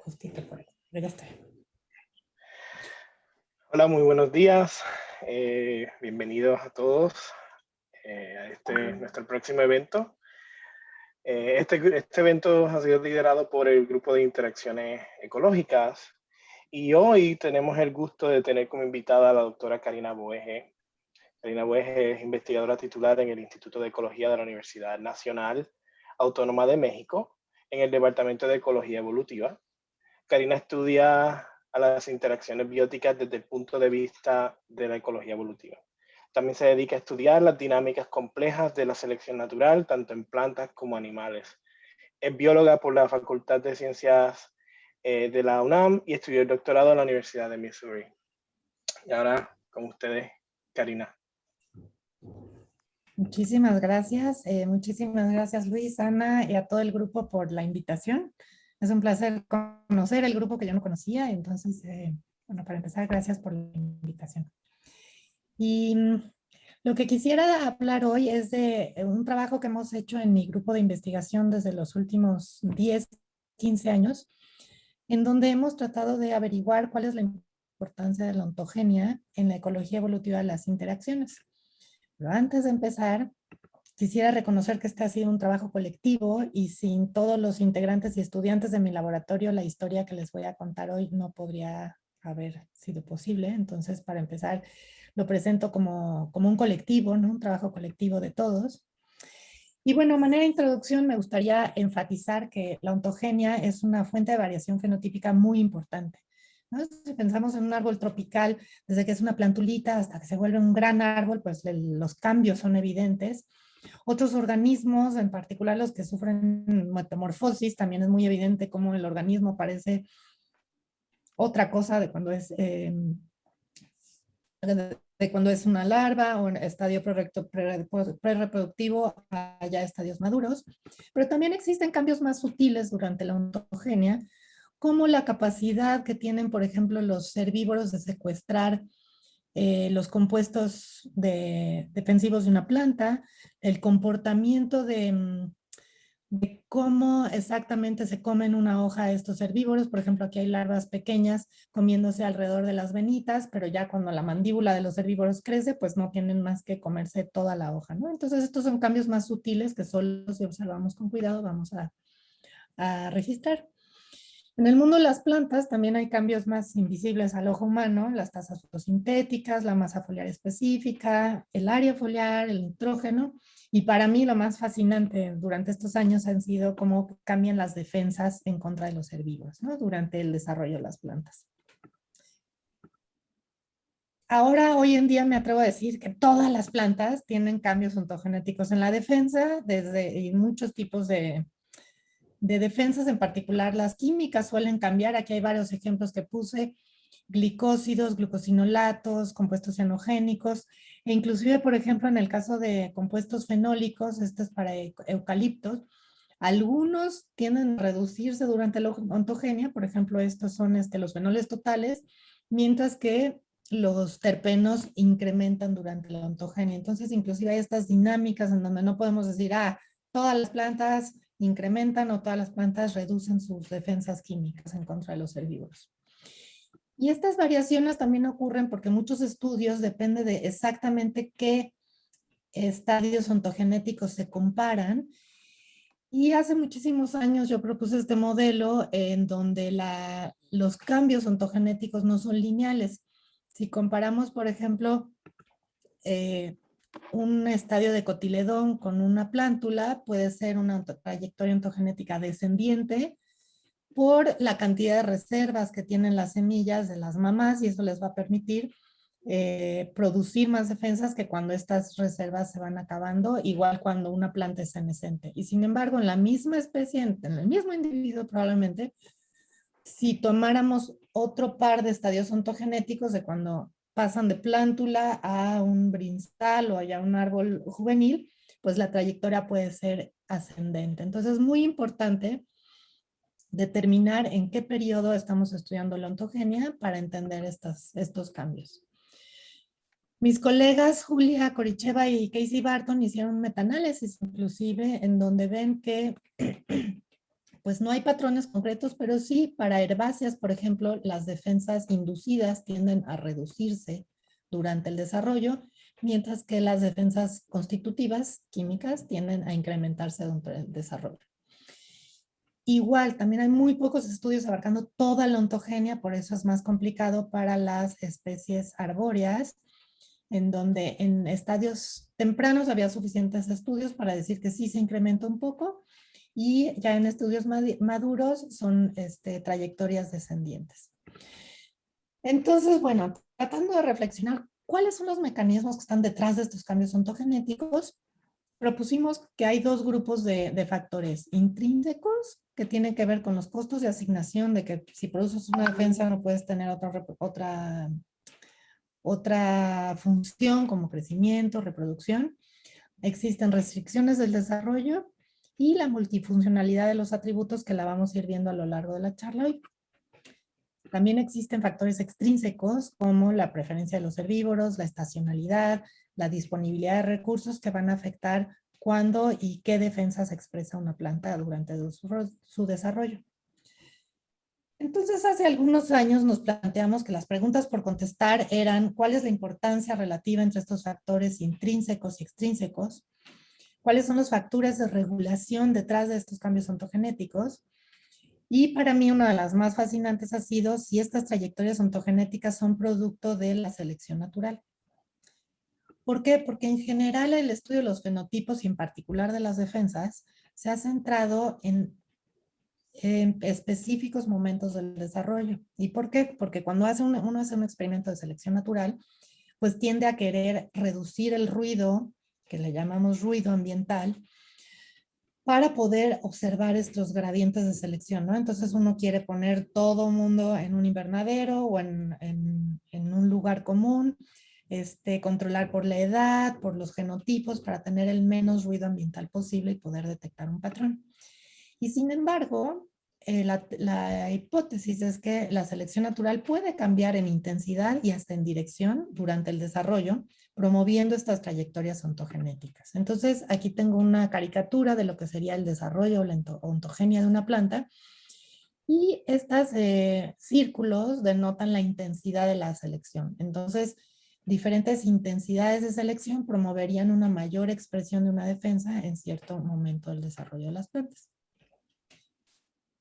justito por ahí, pero ya está. Hola, muy buenos días. Bienvenidos a todos a nuestro próximo evento. Este evento ha sido liderado por el Grupo de Interacciones Ecológicas y hoy tenemos el gusto de tener como invitada a la doctora Karina Boege. Karina Boege es investigadora titular en el Instituto de Ecología de la Universidad Nacional Autónoma de México en el Departamento de Ecología Evolutiva. Karina estudia a las interacciones bióticas desde el punto de vista de la ecología evolutiva. También se dedica a estudiar las dinámicas complejas de la selección natural, tanto en plantas como animales. Es bióloga por la Facultad de Ciencias de la UNAM y estudió el doctorado en la Universidad de Missouri. Y ahora, con ustedes, Karina. Muchísimas gracias Luis, Ana y a todo el grupo por la invitación. Es un placer conocer el grupo que yo no conocía, entonces, bueno, para empezar, gracias por la invitación. Y lo que quisiera hablar hoy es de un trabajo que hemos hecho en mi grupo de investigación desde los últimos 10, 15 años, en donde hemos tratado de averiguar cuál es la importancia de la ontogenia en la ecología evolutiva de las interacciones. Pero antes de empezar, quisiera reconocer que este ha sido un trabajo colectivo y sin todos los integrantes y estudiantes de mi laboratorio, la historia que les voy a contar hoy no podría haber sido posible. Entonces, para empezar, lo presento como un colectivo, ¿no? Un trabajo colectivo de todos. Y bueno, a manera de introducción, me gustaría enfatizar que la ontogenia es una fuente de variación fenotípica muy importante, ¿no? Si pensamos en un árbol tropical, desde que es una plantulita hasta que se vuelve un gran árbol, pues los cambios son evidentes. Otros organismos, en particular los que sufren metamorfosis, también es muy evidente cómo el organismo parece otra cosa de cuando es una larva o en estadio prereproductivo a ya estadios maduros. Pero también existen cambios más sutiles durante la ontogenia, como la capacidad que tienen, por ejemplo, los herbívoros de secuestrar los compuestos defensivos de una planta, el comportamiento de cómo exactamente se comen una hoja estos herbívoros. Por ejemplo, aquí hay larvas pequeñas comiéndose alrededor de las venitas, pero ya cuando la mandíbula de los herbívoros crece, pues no tienen más que comerse toda la hoja, ¿no? Entonces estos son cambios más sutiles que solo si observamos con cuidado vamos a registrar. En el mundo de las plantas también hay cambios más invisibles al ojo humano, las tasas fotosintéticas, la masa foliar específica, el área foliar, el nitrógeno. Y para mí lo más fascinante durante estos años han sido cómo cambian las defensas en contra de los herbívoros, ¿no? Durante el desarrollo de las plantas. Ahora, hoy en día me atrevo a decir que todas las plantas tienen cambios ontogenéticos en la defensa, desde muchos tipos de defensas, en particular las químicas suelen cambiar. Aquí hay varios ejemplos que puse: glicósidos, glucosinolatos, compuestos cianogénicos, e inclusive, por ejemplo, en el caso de compuestos fenólicos, este es para eucaliptos, algunos tienden a reducirse durante la ontogenia. Por ejemplo, estos son los fenoles totales, mientras que los terpenos incrementan durante la ontogenia. Entonces, inclusive hay estas dinámicas en donde no podemos decir, todas las plantas incrementan o todas las plantas reducen sus defensas químicas en contra de los herbívoros. Y estas variaciones también ocurren porque muchos estudios dependen de exactamente qué estadios ontogenéticos se comparan. Y hace muchísimos años yo propuse este modelo en donde los cambios ontogenéticos no son lineales. Si comparamos, por ejemplo, un estadio de cotiledón con una plántula, puede ser una trayectoria ontogenética descendiente por la cantidad de reservas que tienen las semillas de las mamás, y eso les va a permitir producir más defensas que cuando estas reservas se van acabando, igual cuando una planta es senescente. Y sin embargo, en la misma especie, en el mismo individuo probablemente, si tomáramos otro par de estadios ontogenéticos de cuando pasan de plántula a un brinzal o a un árbol juvenil, pues la trayectoria puede ser ascendente. Entonces es muy importante determinar en qué periodo estamos estudiando la ontogenia para entender estos cambios. Mis colegas Julia Koricheva y Casey Barton hicieron un metaanálisis inclusive en donde ven que pues no hay patrones concretos, pero sí para herbáceas, por ejemplo, las defensas inducidas tienden a reducirse durante el desarrollo, mientras que las defensas constitutivas químicas tienden a incrementarse durante el desarrollo. Igual, también hay muy pocos estudios abarcando toda la ontogenia, por eso es más complicado para las especies arbóreas, en donde en estadios tempranos había suficientes estudios para decir que sí se incrementa un poco, y ya en estudios maduros son trayectorias descendientes. Entonces, bueno, tratando de reflexionar cuáles son los mecanismos que están detrás de estos cambios ontogenéticos, propusimos que hay dos grupos de factores intrínsecos que tienen que ver con los costos de asignación, de que si produces una defensa no puedes tener otra función como crecimiento, reproducción. Existen restricciones del desarrollo y la multifuncionalidad de los atributos que la vamos a ir viendo a lo largo de la charla hoy. También existen factores extrínsecos como la preferencia de los herbívoros, la estacionalidad, la disponibilidad de recursos que van a afectar cuándo y qué defensas expresa una planta durante su desarrollo. Entonces, hace algunos años nos planteamos que las preguntas por contestar eran ¿cuál es la importancia relativa entre estos factores intrínsecos y extrínsecos? ¿Cuáles son los factores de regulación detrás de estos cambios ontogenéticos? Y para mí una de las más fascinantes ha sido si estas trayectorias ontogenéticas son producto de la selección natural. ¿Por qué? Porque en general el estudio de los fenotipos y en particular de las defensas se ha centrado en específicos momentos del desarrollo. ¿Y por qué? Porque cuando uno hace un experimento de selección natural, pues tiende a querer reducir el ruido, que le llamamos ruido ambiental, para poder observar estos gradientes de selección, ¿no? Entonces uno quiere poner todo mundo en un invernadero o en un lugar común, controlar por la edad, por los genotipos, para tener el menos ruido ambiental posible y poder detectar un patrón. Y sin embargo, la hipótesis es que la selección natural puede cambiar en intensidad y hasta en dirección durante el desarrollo, promoviendo estas trayectorias ontogenéticas. Entonces, aquí tengo una caricatura de lo que sería el desarrollo o la ontogenia de una planta, y estos círculos denotan la intensidad de la selección. Entonces, diferentes intensidades de selección promoverían una mayor expresión de una defensa en cierto momento del desarrollo de las plantas.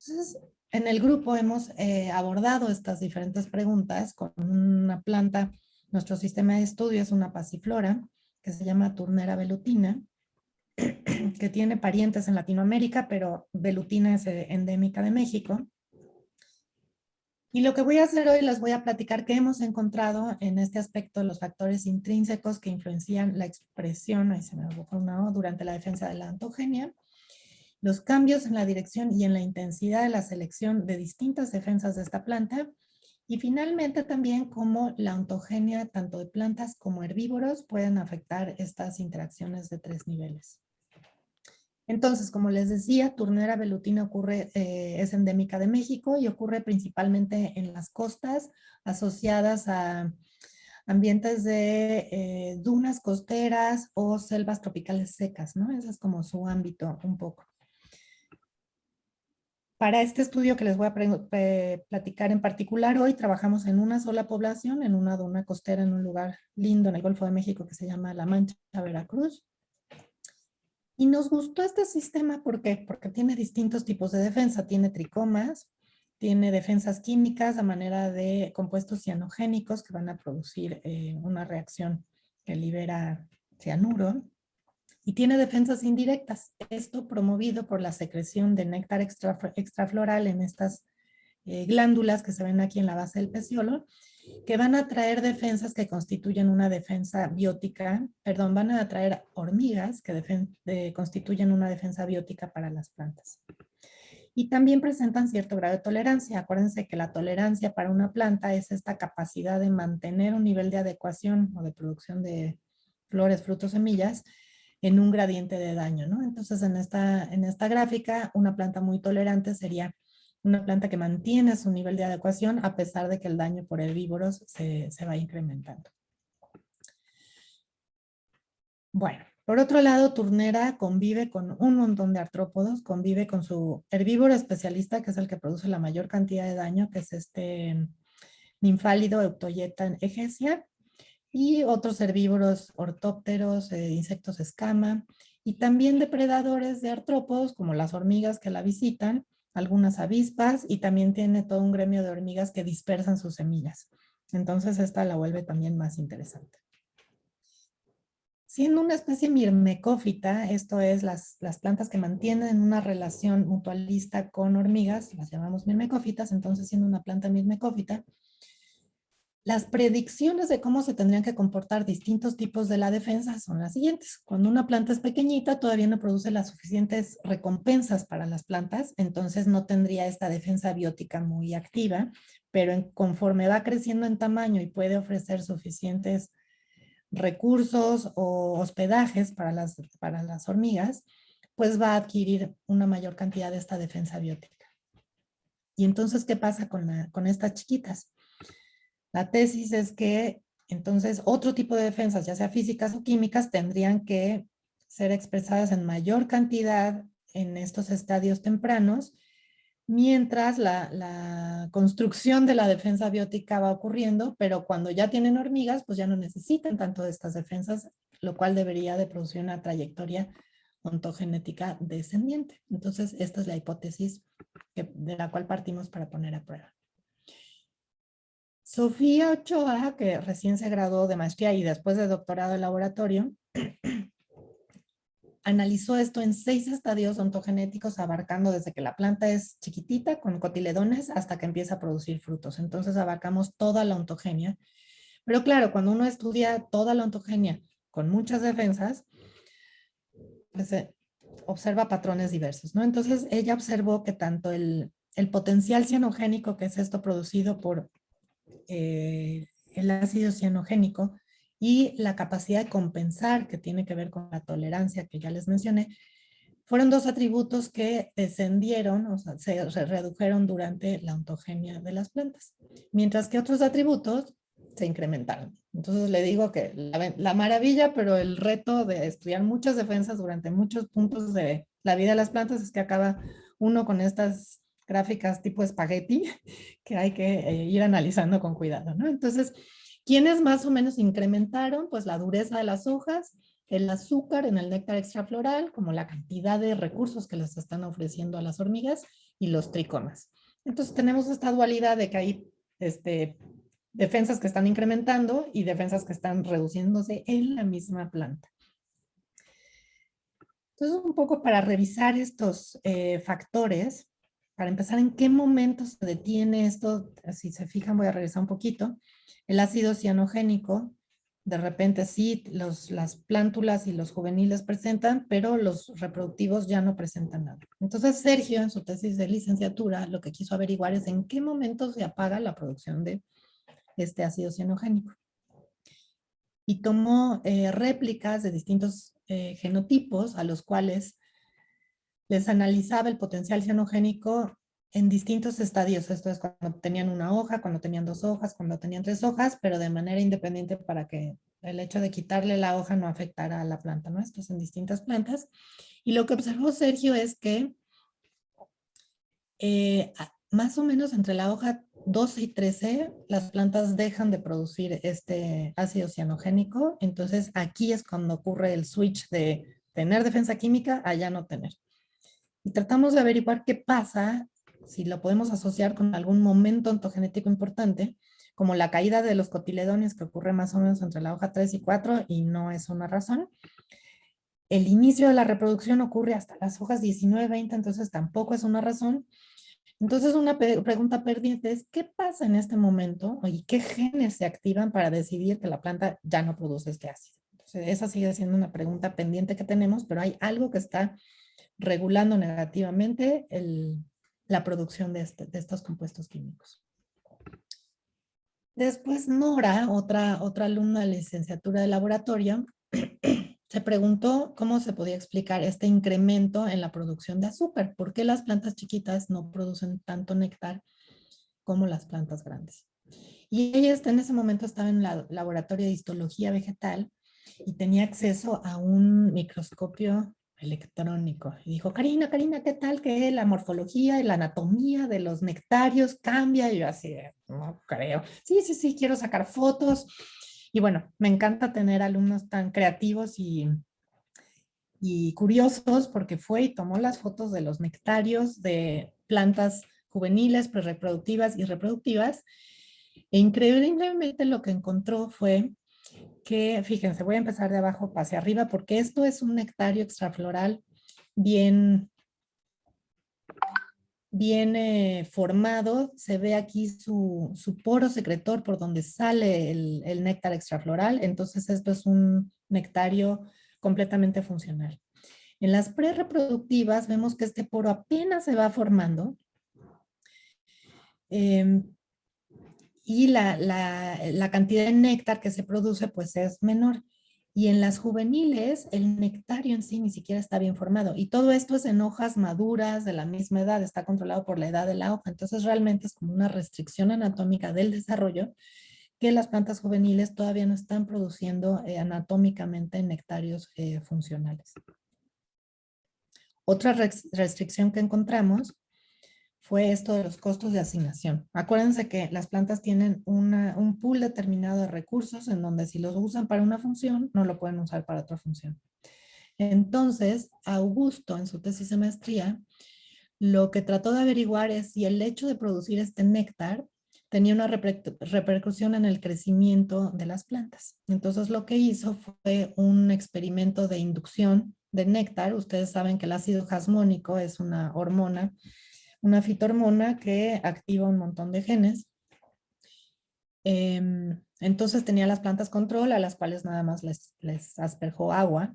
Entonces, en el grupo hemos abordado estas diferentes preguntas con una planta. Nuestro sistema de estudio es una pasiflora que se llama Turnera velutina, que tiene parientes en Latinoamérica, pero velutina es endémica de México. Y lo que voy a hacer hoy, les voy a platicar qué hemos encontrado en este aspecto de los factores intrínsecos que influencian la expresión, ahí se me fue una O, durante la defensa de la ontogenia, los cambios en la dirección y en la intensidad de la selección de distintas defensas de esta planta, y finalmente también cómo la ontogenia tanto de plantas como herbívoros pueden afectar estas interacciones de 3 niveles. Entonces, como les decía, Turnera velutina es endémica de México y ocurre principalmente en las costas asociadas a ambientes de dunas costeras o selvas tropicales secas, ¿no? Ese es como su ámbito un poco. Para este estudio que les voy a platicar en particular hoy, trabajamos en una sola población, en una duna costera en un lugar lindo en el Golfo de México que se llama La Mancha, Veracruz. Y nos gustó este sistema, ¿por qué? Porque tiene distintos tipos de defensa. Tiene tricomas, tiene defensas químicas a manera de compuestos cianogénicos que van a producir una reacción que libera cianuro. Y tiene defensas indirectas. Esto promovido por la secreción de néctar extrafloral en estas glándulas que se ven aquí en la base del peciolo, que van a traer defensas que constituyen una defensa biótica, perdón, van a atraer hormigas que constituyen una defensa biótica para las plantas. Y también presentan cierto grado de tolerancia. Acuérdense que la tolerancia para una planta es esta capacidad de mantener un nivel de adecuación o de producción de flores, frutos, semillas en un gradiente de daño, ¿no? Entonces, en esta gráfica, una planta muy tolerante sería una planta que mantiene su nivel de adecuación a pesar de que el daño por herbívoros se va incrementando. Bueno, Por otro lado, Turnera convive con un montón de artrópodos, convive con su herbívoro especialista, que es el que produce la mayor cantidad de daño, que es este ninfálido Eutoyeta egesia, y otros herbívoros ortópteros, insectos escama, y también depredadores de artrópodos, como las hormigas que la visitan, algunas avispas, y también tiene todo un gremio de hormigas que dispersan sus semillas. Entonces esta la vuelve también más interesante. Siendo una especie mirmecófita, esto es las plantas que mantienen una relación mutualista con hormigas, las llamamos mirmecófitas, entonces siendo una planta mirmecófita, las predicciones de cómo se tendrían que comportar distintos tipos de la defensa son las siguientes. Cuando una planta es pequeñita, todavía no produce las suficientes recompensas para las plantas, entonces no tendría esta defensa biótica muy activa, pero conforme va creciendo en tamaño y puede ofrecer suficientes recursos o hospedajes para las hormigas, pues va a adquirir una mayor cantidad de esta defensa biótica. Y entonces, ¿qué pasa con estas chiquitas? La tesis es que entonces otro tipo de defensas, ya sea físicas o químicas, tendrían que ser expresadas en mayor cantidad en estos estadios tempranos, mientras la construcción de la defensa biótica va ocurriendo, pero cuando ya tienen hormigas, pues ya no necesitan tanto de estas defensas, lo cual debería de producir una trayectoria ontogenética descendiente. Entonces, esta es la hipótesis de la cual partimos para poner a prueba. Sofía Ochoa, que recién se graduó de maestría y después de doctorado en laboratorio, analizó esto en 6 estadios ontogenéticos, abarcando desde que la planta es chiquitita, con cotiledones, hasta que empieza a producir frutos. Entonces abarcamos toda la ontogenia. Pero claro, cuando uno estudia toda la ontogenia con muchas defensas, pues observa patrones diversos, ¿no? Entonces ella observó que tanto el potencial cianogénico, que es esto producido por el ácido cianogénico, y la capacidad de compensar, que tiene que ver con la tolerancia que ya les mencioné, fueron 2 atributos que descendieron, o sea, se redujeron durante la ontogenia de las plantas, mientras que otros atributos se incrementaron. Entonces le digo que la maravilla, pero el reto de estudiar muchas defensas durante muchos puntos de la vida de las plantas es que acaba uno con estas gráficas tipo espagueti que hay que ir analizando con cuidado, ¿no? Entonces, ¿quiénes más o menos incrementaron? Pues la dureza de las hojas, el azúcar en el néctar extrafloral, como la cantidad de recursos que les están ofreciendo a las hormigas, y los tricomas. Entonces tenemos esta dualidad de que hay defensas que están incrementando y defensas que están reduciéndose en la misma planta. Entonces, un poco para revisar estos factores, para empezar, ¿en qué momento se detiene esto? Si se fijan, voy a regresar un poquito. El ácido cianogénico, de repente sí, las plántulas y los juveniles presentan, pero los reproductivos ya no presentan nada. Entonces, Sergio, en su tesis de licenciatura, lo que quiso averiguar es en qué momento se apaga la producción de este ácido cianogénico. Y tomó réplicas de distintos genotipos a los cuales les analizaba el potencial cianogénico en distintos estadios. Esto es cuando tenían una hoja, cuando tenían 2 hojas, cuando tenían 3 hojas, pero de manera independiente para que el hecho de quitarle la hoja no afectara a la planta, ¿no? Esto es en distintas plantas. Y lo que observó Sergio es que más o menos entre la hoja 12 y 13, las plantas dejan de producir este ácido cianogénico. Entonces aquí es cuando ocurre el switch de tener defensa química a ya no tener. Y tratamos de averiguar qué pasa, si lo podemos asociar con algún momento ontogenético importante, como la caída de los cotiledones, que ocurre más o menos entre la hoja 3 y 4 y no es una razón. El inicio de la reproducción ocurre hasta las hojas 19, 20, entonces tampoco es una razón. Entonces una pregunta pendiente es, ¿qué pasa en este momento y qué genes se activan para decidir que la planta ya no produce este ácido? Entonces esa sigue siendo una pregunta pendiente que tenemos, pero hay algo que está regulando negativamente la producción de estos compuestos químicos. Después Nora, otra alumna de licenciatura de laboratorio, se preguntó cómo se podía explicar este incremento en la producción de azúcar. ¿Por qué las plantas chiquitas no producen tanto néctar como las plantas grandes? Y ella en ese momento estaba en el laboratorio de histología vegetal y tenía acceso a un microscopio electrónico. Y dijo, Karina, ¿qué tal que la morfología y la anatomía de los nectarios cambia? Y yo así, no creo. Sí, sí, sí, quiero sacar fotos. Y bueno, me encanta tener alumnos tan creativos y curiosos porque fue y tomó las fotos de los nectarios de plantas juveniles, prereproductivas y reproductivas. E increíblemente lo que encontró fue que, fíjense, voy a empezar de abajo hacia arriba porque esto es un nectario extrafloral bien, bien formado. Se ve aquí su poro secretor por donde sale el néctar extrafloral. Entonces esto es un nectario completamente funcional. En las prerreproductivas vemos que este poro apenas se va formando y la cantidad de néctar que se produce pues es menor. Y en las juveniles el nectario en sí ni siquiera está bien formado. Y todo esto es en hojas maduras de la misma edad, está controlado por la edad de la hoja. Entonces realmente es como una restricción anatómica del desarrollo que las plantas juveniles todavía no están produciendo anatómicamente nectarios funcionales. Otra restricción que encontramos fue esto de los costos de asignación. Acuérdense que las plantas tienen un pool determinado de recursos en donde si los usan para una función, no lo pueden usar para otra función. Entonces, Augusto en su tesis de maestría, lo que trató de averiguar es si el hecho de producir este néctar tenía una repercusión en el crecimiento de las plantas. Entonces, lo que hizo fue un experimento de inducción de néctar. Ustedes saben que el ácido jasmónico es una hormona, una fitohormona que activa un montón de genes. Entonces tenía las plantas control a las cuales nada más les asperjó agua.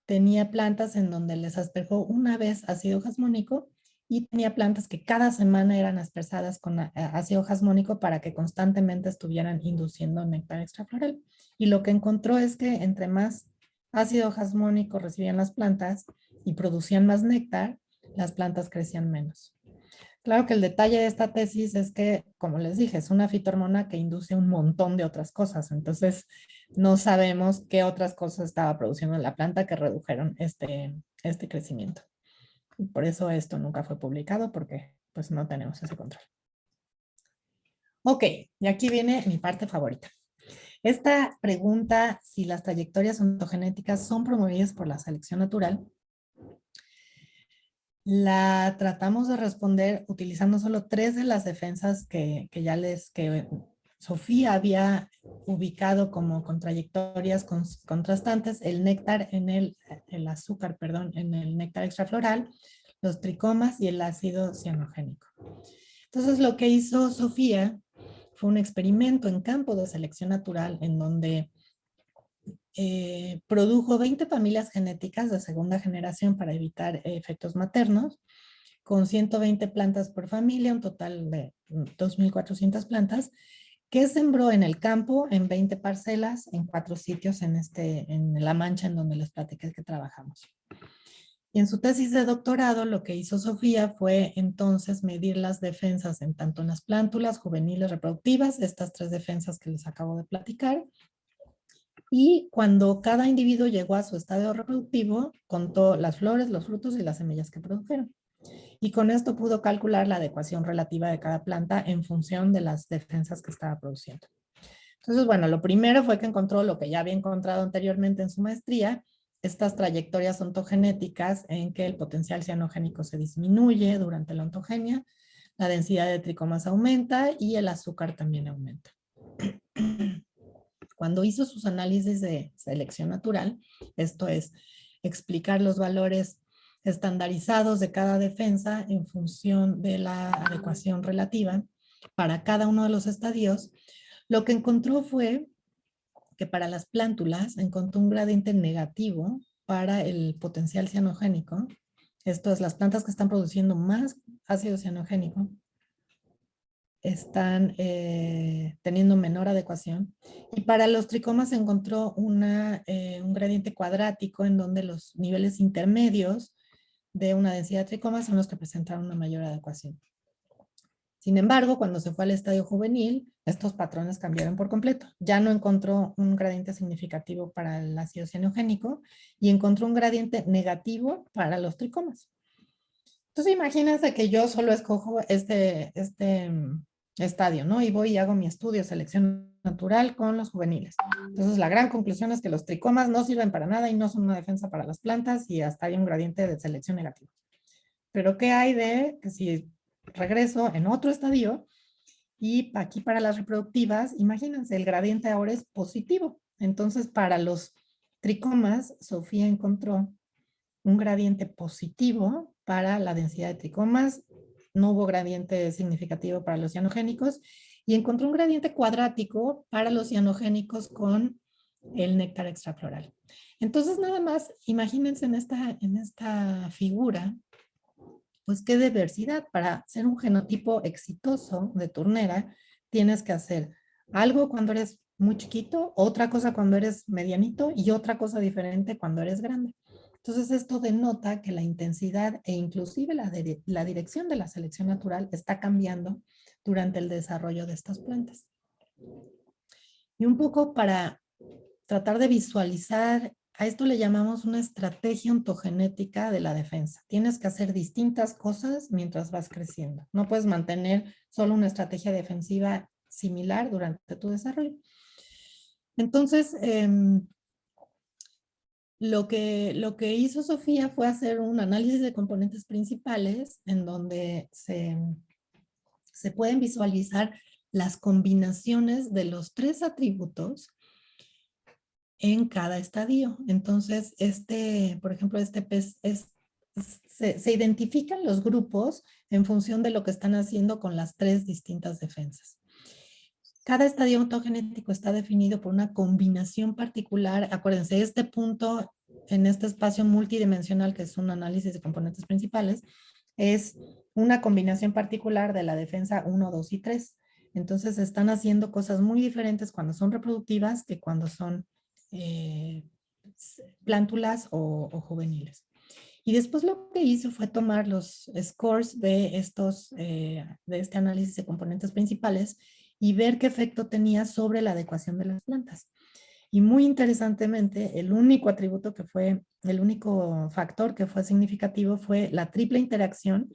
Tenía plantas en donde les asperjó una vez ácido jasmónico y tenía plantas que cada semana eran aspersadas con ácido jasmónico para que constantemente estuvieran induciendo néctar extrafloral. Y lo que encontró es que entre más ácido jasmónico recibían las plantas y producían más néctar, las plantas crecían menos. Claro que el detalle de esta tesis es que, como les dije, es una fitohormona que induce un montón de otras cosas. Entonces, no sabemos qué otras cosas estaba produciendo la planta que redujeron este crecimiento. Y por eso esto nunca fue publicado porque pues no tenemos ese control. Ok, y aquí viene mi parte favorita. Esta pregunta, si las trayectorias ontogenéticas son promovidas por la selección natural, la tratamos de responder utilizando solo 3 de las defensas que Sofía había ubicado como con trayectorias contrastantes, el néctar el azúcar, perdón, en el néctar extrafloral, los tricomas y el ácido cianogénico. Entonces lo que hizo Sofía fue un experimento en campo de selección natural en donde produjo 20 familias genéticas de segunda generación para evitar efectos maternos, con 120 plantas por familia, un total de 2.400 plantas, que sembró en el campo en 20 parcelas, en 4 sitios en La Mancha, en donde les platiqué que trabajamos. Y en su tesis de doctorado, lo que hizo Sofía fue entonces medir las defensas en tanto en las plántulas juveniles reproductivas, estas 3 defensas que les acabo de platicar, y cuando cada individuo llegó a su estadio reproductivo, contó las flores, los frutos y las semillas que produjeron. Y con esto pudo calcular la adecuación relativa de cada planta en función de las defensas que estaba produciendo. Entonces, bueno, lo primero fue que encontró lo que ya había encontrado anteriormente en su maestría, estas trayectorias ontogenéticas en que el potencial cianogénico se disminuye durante la ontogenia, la densidad de tricomas aumenta y el azúcar también aumenta. Cuando hizo sus análisis de selección natural, esto es, explicar los valores estandarizados de cada defensa en función de la adecuación relativa para cada uno de los estadios, lo que encontró fue que para las plántulas encontró un gradiente negativo para el potencial cianogénico. Esto es, las plantas que están produciendo más ácido cianogénico están teniendo menor adecuación. Y para los tricomas se encontró un gradiente cuadrático en donde los niveles intermedios de una densidad de tricomas son los que presentan una mayor adecuación. Sin embargo, cuando se fue al estadio juvenil, estos patrones cambiaron por completo. Ya no encontró un gradiente significativo para el ácido cianogénico y encontró un gradiente negativo para los tricomas. Entonces imagínense que yo solo escojo este estadio, ¿no? Y voy y hago mi estudio, selección natural con los juveniles. Entonces la gran conclusión es que los tricomas no sirven para nada y no son una defensa para las plantas y hasta hay un gradiente de selección negativo. Pero ¿qué hay de que si regreso en otro estadio y aquí para las reproductivas, imagínense, el gradiente ahora es positivo. Entonces para los tricomas, Sofía encontró un gradiente positivo para la densidad de tricomas, no hubo gradiente significativo para los cianogénicos y encontró un gradiente cuadrático para los cianogénicos con el néctar extrafloral. Entonces nada más imagínense en esta figura, pues qué diversidad. Para ser un genotipo exitoso de turnera, tienes que hacer algo cuando eres muy chiquito, otra cosa cuando eres medianito y otra cosa diferente cuando eres grande. Entonces esto denota que la intensidad e inclusive la dirección de la selección natural está cambiando durante el desarrollo de estas plantas. Y un poco para tratar de visualizar, a esto le llamamos una estrategia ontogenética de la defensa. Tienes que hacer distintas cosas mientras vas creciendo. No puedes mantener solo una estrategia defensiva similar durante tu desarrollo. Entonces, lo que hizo Sofía fue hacer un análisis de componentes principales en donde se pueden visualizar las combinaciones de los 3 atributos en cada estadio. Entonces, por ejemplo, se identifican los grupos en función de lo que están haciendo con las 3 distintas defensas. Cada estadio ontogenético está definido por una combinación particular. Acuérdense, este punto en este espacio multidimensional, que es un análisis de componentes principales, es una combinación particular de la defensa 1, 2 y 3. Entonces, están haciendo cosas muy diferentes cuando son reproductivas que cuando son plántulas o juveniles. Y después lo que hizo fue tomar los scores de este análisis de componentes principales y ver qué efecto tenía sobre la adecuación de las plantas. Y muy interesantemente, el único factor que fue significativo fue la triple interacción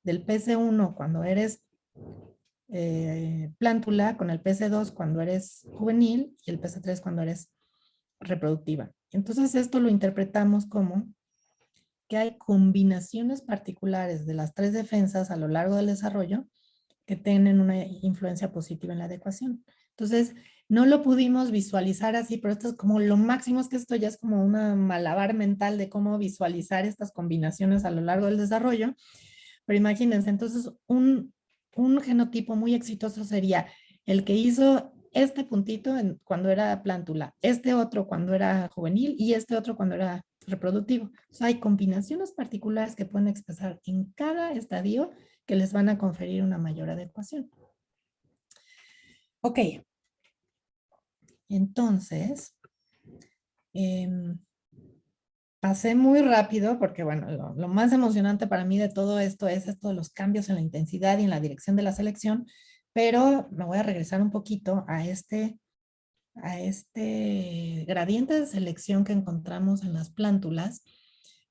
del PC1 cuando eres plántula con el PC2 cuando eres juvenil y el PC3 cuando eres reproductiva. Entonces esto lo interpretamos como que hay combinaciones particulares de las 3 defensas a lo largo del desarrollo que tienen una influencia positiva en la adecuación. Entonces, no lo pudimos visualizar así, pero esto es como lo máximo, es que esto ya es como una malabar mental de cómo visualizar estas combinaciones a lo largo del desarrollo. Pero imagínense, entonces un genotipo muy exitoso sería el que hizo este puntito cuando era plántula, este otro cuando era juvenil y este otro cuando era reproductivo. O sea, hay combinaciones particulares que pueden expresar en cada estadio que les van a conferir una mayor adecuación. Ok. Entonces, pasé muy rápido porque, bueno, lo más emocionante para mí de todo esto es esto de los cambios en la intensidad y en la dirección de la selección, pero me voy a regresar un poquito a este gradiente de selección que encontramos en las plántulas,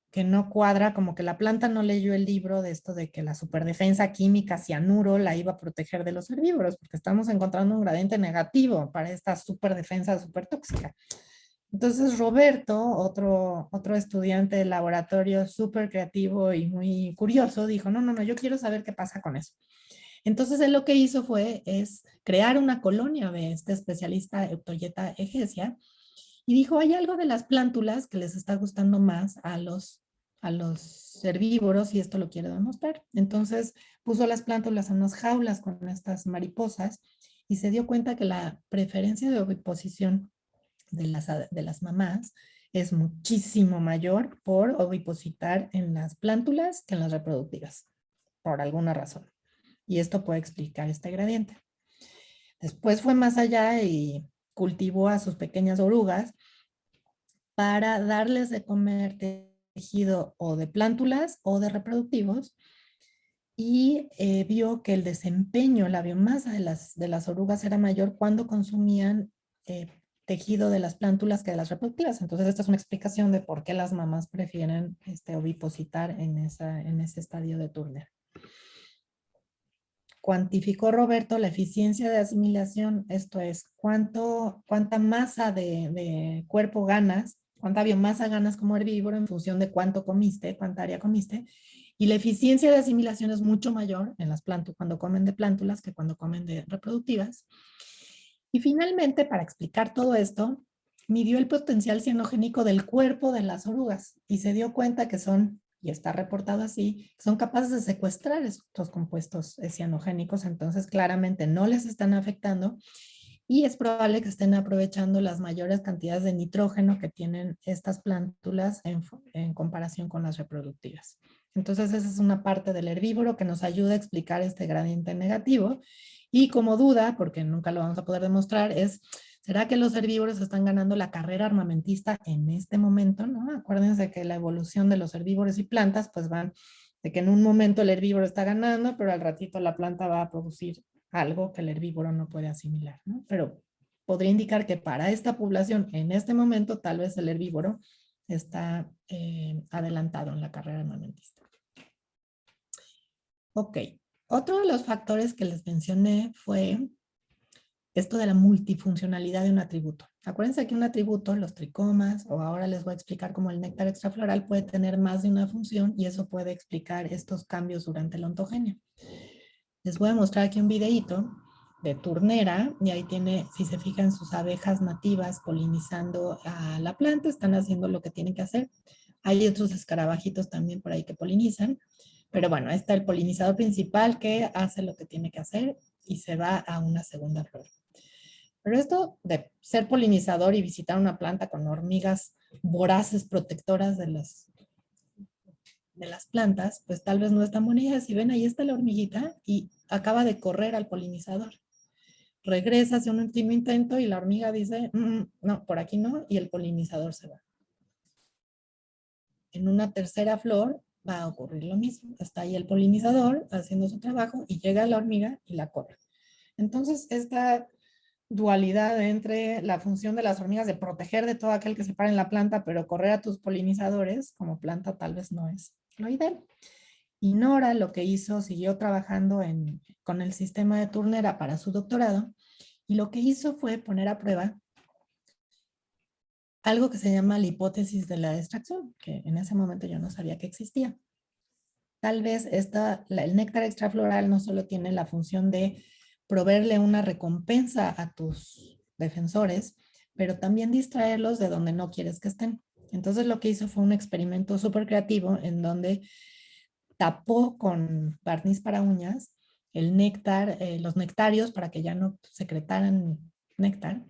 que no cuadra, como que la planta no leyó el libro de esto de que la superdefensa química cianuro la iba a proteger de los herbívoros, porque estamos encontrando un gradiente negativo para esta superdefensa supertóxica. Entonces Roberto, otro estudiante de laboratorio súper creativo y muy curioso, dijo, no, yo quiero saber qué pasa con eso. Entonces él lo que hizo es crear una colonia de este especialista Eutoyeta egesia y dijo, hay algo de las plántulas que les está gustando más a los herbívoros y esto lo quiero demostrar. Entonces puso las plántulas en unas jaulas con estas mariposas y se dio cuenta que la preferencia de oviposición de las mamás es muchísimo mayor por ovipositar en las plántulas que en las reproductivas, por alguna razón. Y esto puede explicar este gradiente. Después fue más allá y cultivó a sus pequeñas orugas para darles de comer tejido o de plántulas o de reproductivos y vio que el desempeño, la biomasa de las orugas era mayor cuando consumían tejido de las plántulas que de las reproductivas. Entonces, esta es una explicación de por qué las mamás prefieren ovipositar en ese estadio de Turner. Cuantificó Roberto la eficiencia de asimilación, esto es, cuánta masa de cuerpo ganas, cuánta biomasa ganas como herbívoro en función de cuánto comiste, cuánta área comiste, y la eficiencia de asimilación es mucho mayor en las plantas cuando comen de plántulas que cuando comen de reproductivas. Y finalmente, para explicar todo esto, midió el potencial cianogénico del cuerpo de las orugas y se dio cuenta que son, y está reportado así, son capaces de secuestrar estos compuestos cianogénicos, entonces claramente no les están afectando y es probable que estén aprovechando las mayores cantidades de nitrógeno que tienen estas plántulas en comparación con las reproductivas. Entonces esa es una parte del herbívoro que nos ayuda a explicar este gradiente negativo. Y como duda, porque nunca lo vamos a poder demostrar, es, ¿será que los herbívoros están ganando la carrera armamentista en este momento? ¿No? Acuérdense que la evolución de los herbívoros y plantas, pues van de que en un momento el herbívoro está ganando, pero al ratito la planta va a producir algo que el herbívoro no puede asimilar, ¿no? Pero podría indicar que para esta población, en este momento, tal vez el herbívoro está adelantado en la carrera armamentista. Ok, otro de los factores que les mencioné fue esto de la multifuncionalidad de un atributo. Acuérdense que un atributo, los tricomas, o ahora les voy a explicar cómo el néctar extrafloral puede tener más de una función y eso puede explicar estos cambios durante la ontogenia. Les voy a mostrar aquí un videíto de turnera y ahí tiene, si se fijan, sus abejas nativas polinizando a la planta, están haciendo lo que tienen que hacer. Hay otros escarabajitos también por ahí que polinizan, pero bueno, está el polinizador principal que hace lo que tiene que hacer y se va a una segunda flor. Pero esto de ser polinizador y visitar una planta con hormigas voraces protectoras de las plantas, pues tal vez no es tan buena idea. Si ven, ahí está la hormiguita y acaba de correr al polinizador. Regresa hacia un último intento y la hormiga dice, no, por aquí no, y el polinizador se va. En una tercera flor va a ocurrir lo mismo. Está ahí el polinizador haciendo su trabajo y llega la hormiga y la corre. Entonces, esta dualidad entre la función de las hormigas de proteger de todo aquel que se para en la planta, pero correr a tus polinizadores como planta tal vez no es lo ideal. Y Nora lo que hizo, siguió trabajando con el sistema de turnera para su doctorado y lo que hizo fue poner a prueba algo que se llama la hipótesis de la extracción, que en ese momento yo no sabía que existía. Tal vez el néctar extrafloral no solo tiene la función de proveerle una recompensa a tus defensores, pero también distraerlos de donde no quieres que estén. Entonces lo que hizo fue un experimento súper creativo en donde tapó con barniz para uñas el néctar, los nectarios para que ya no secretaran néctar.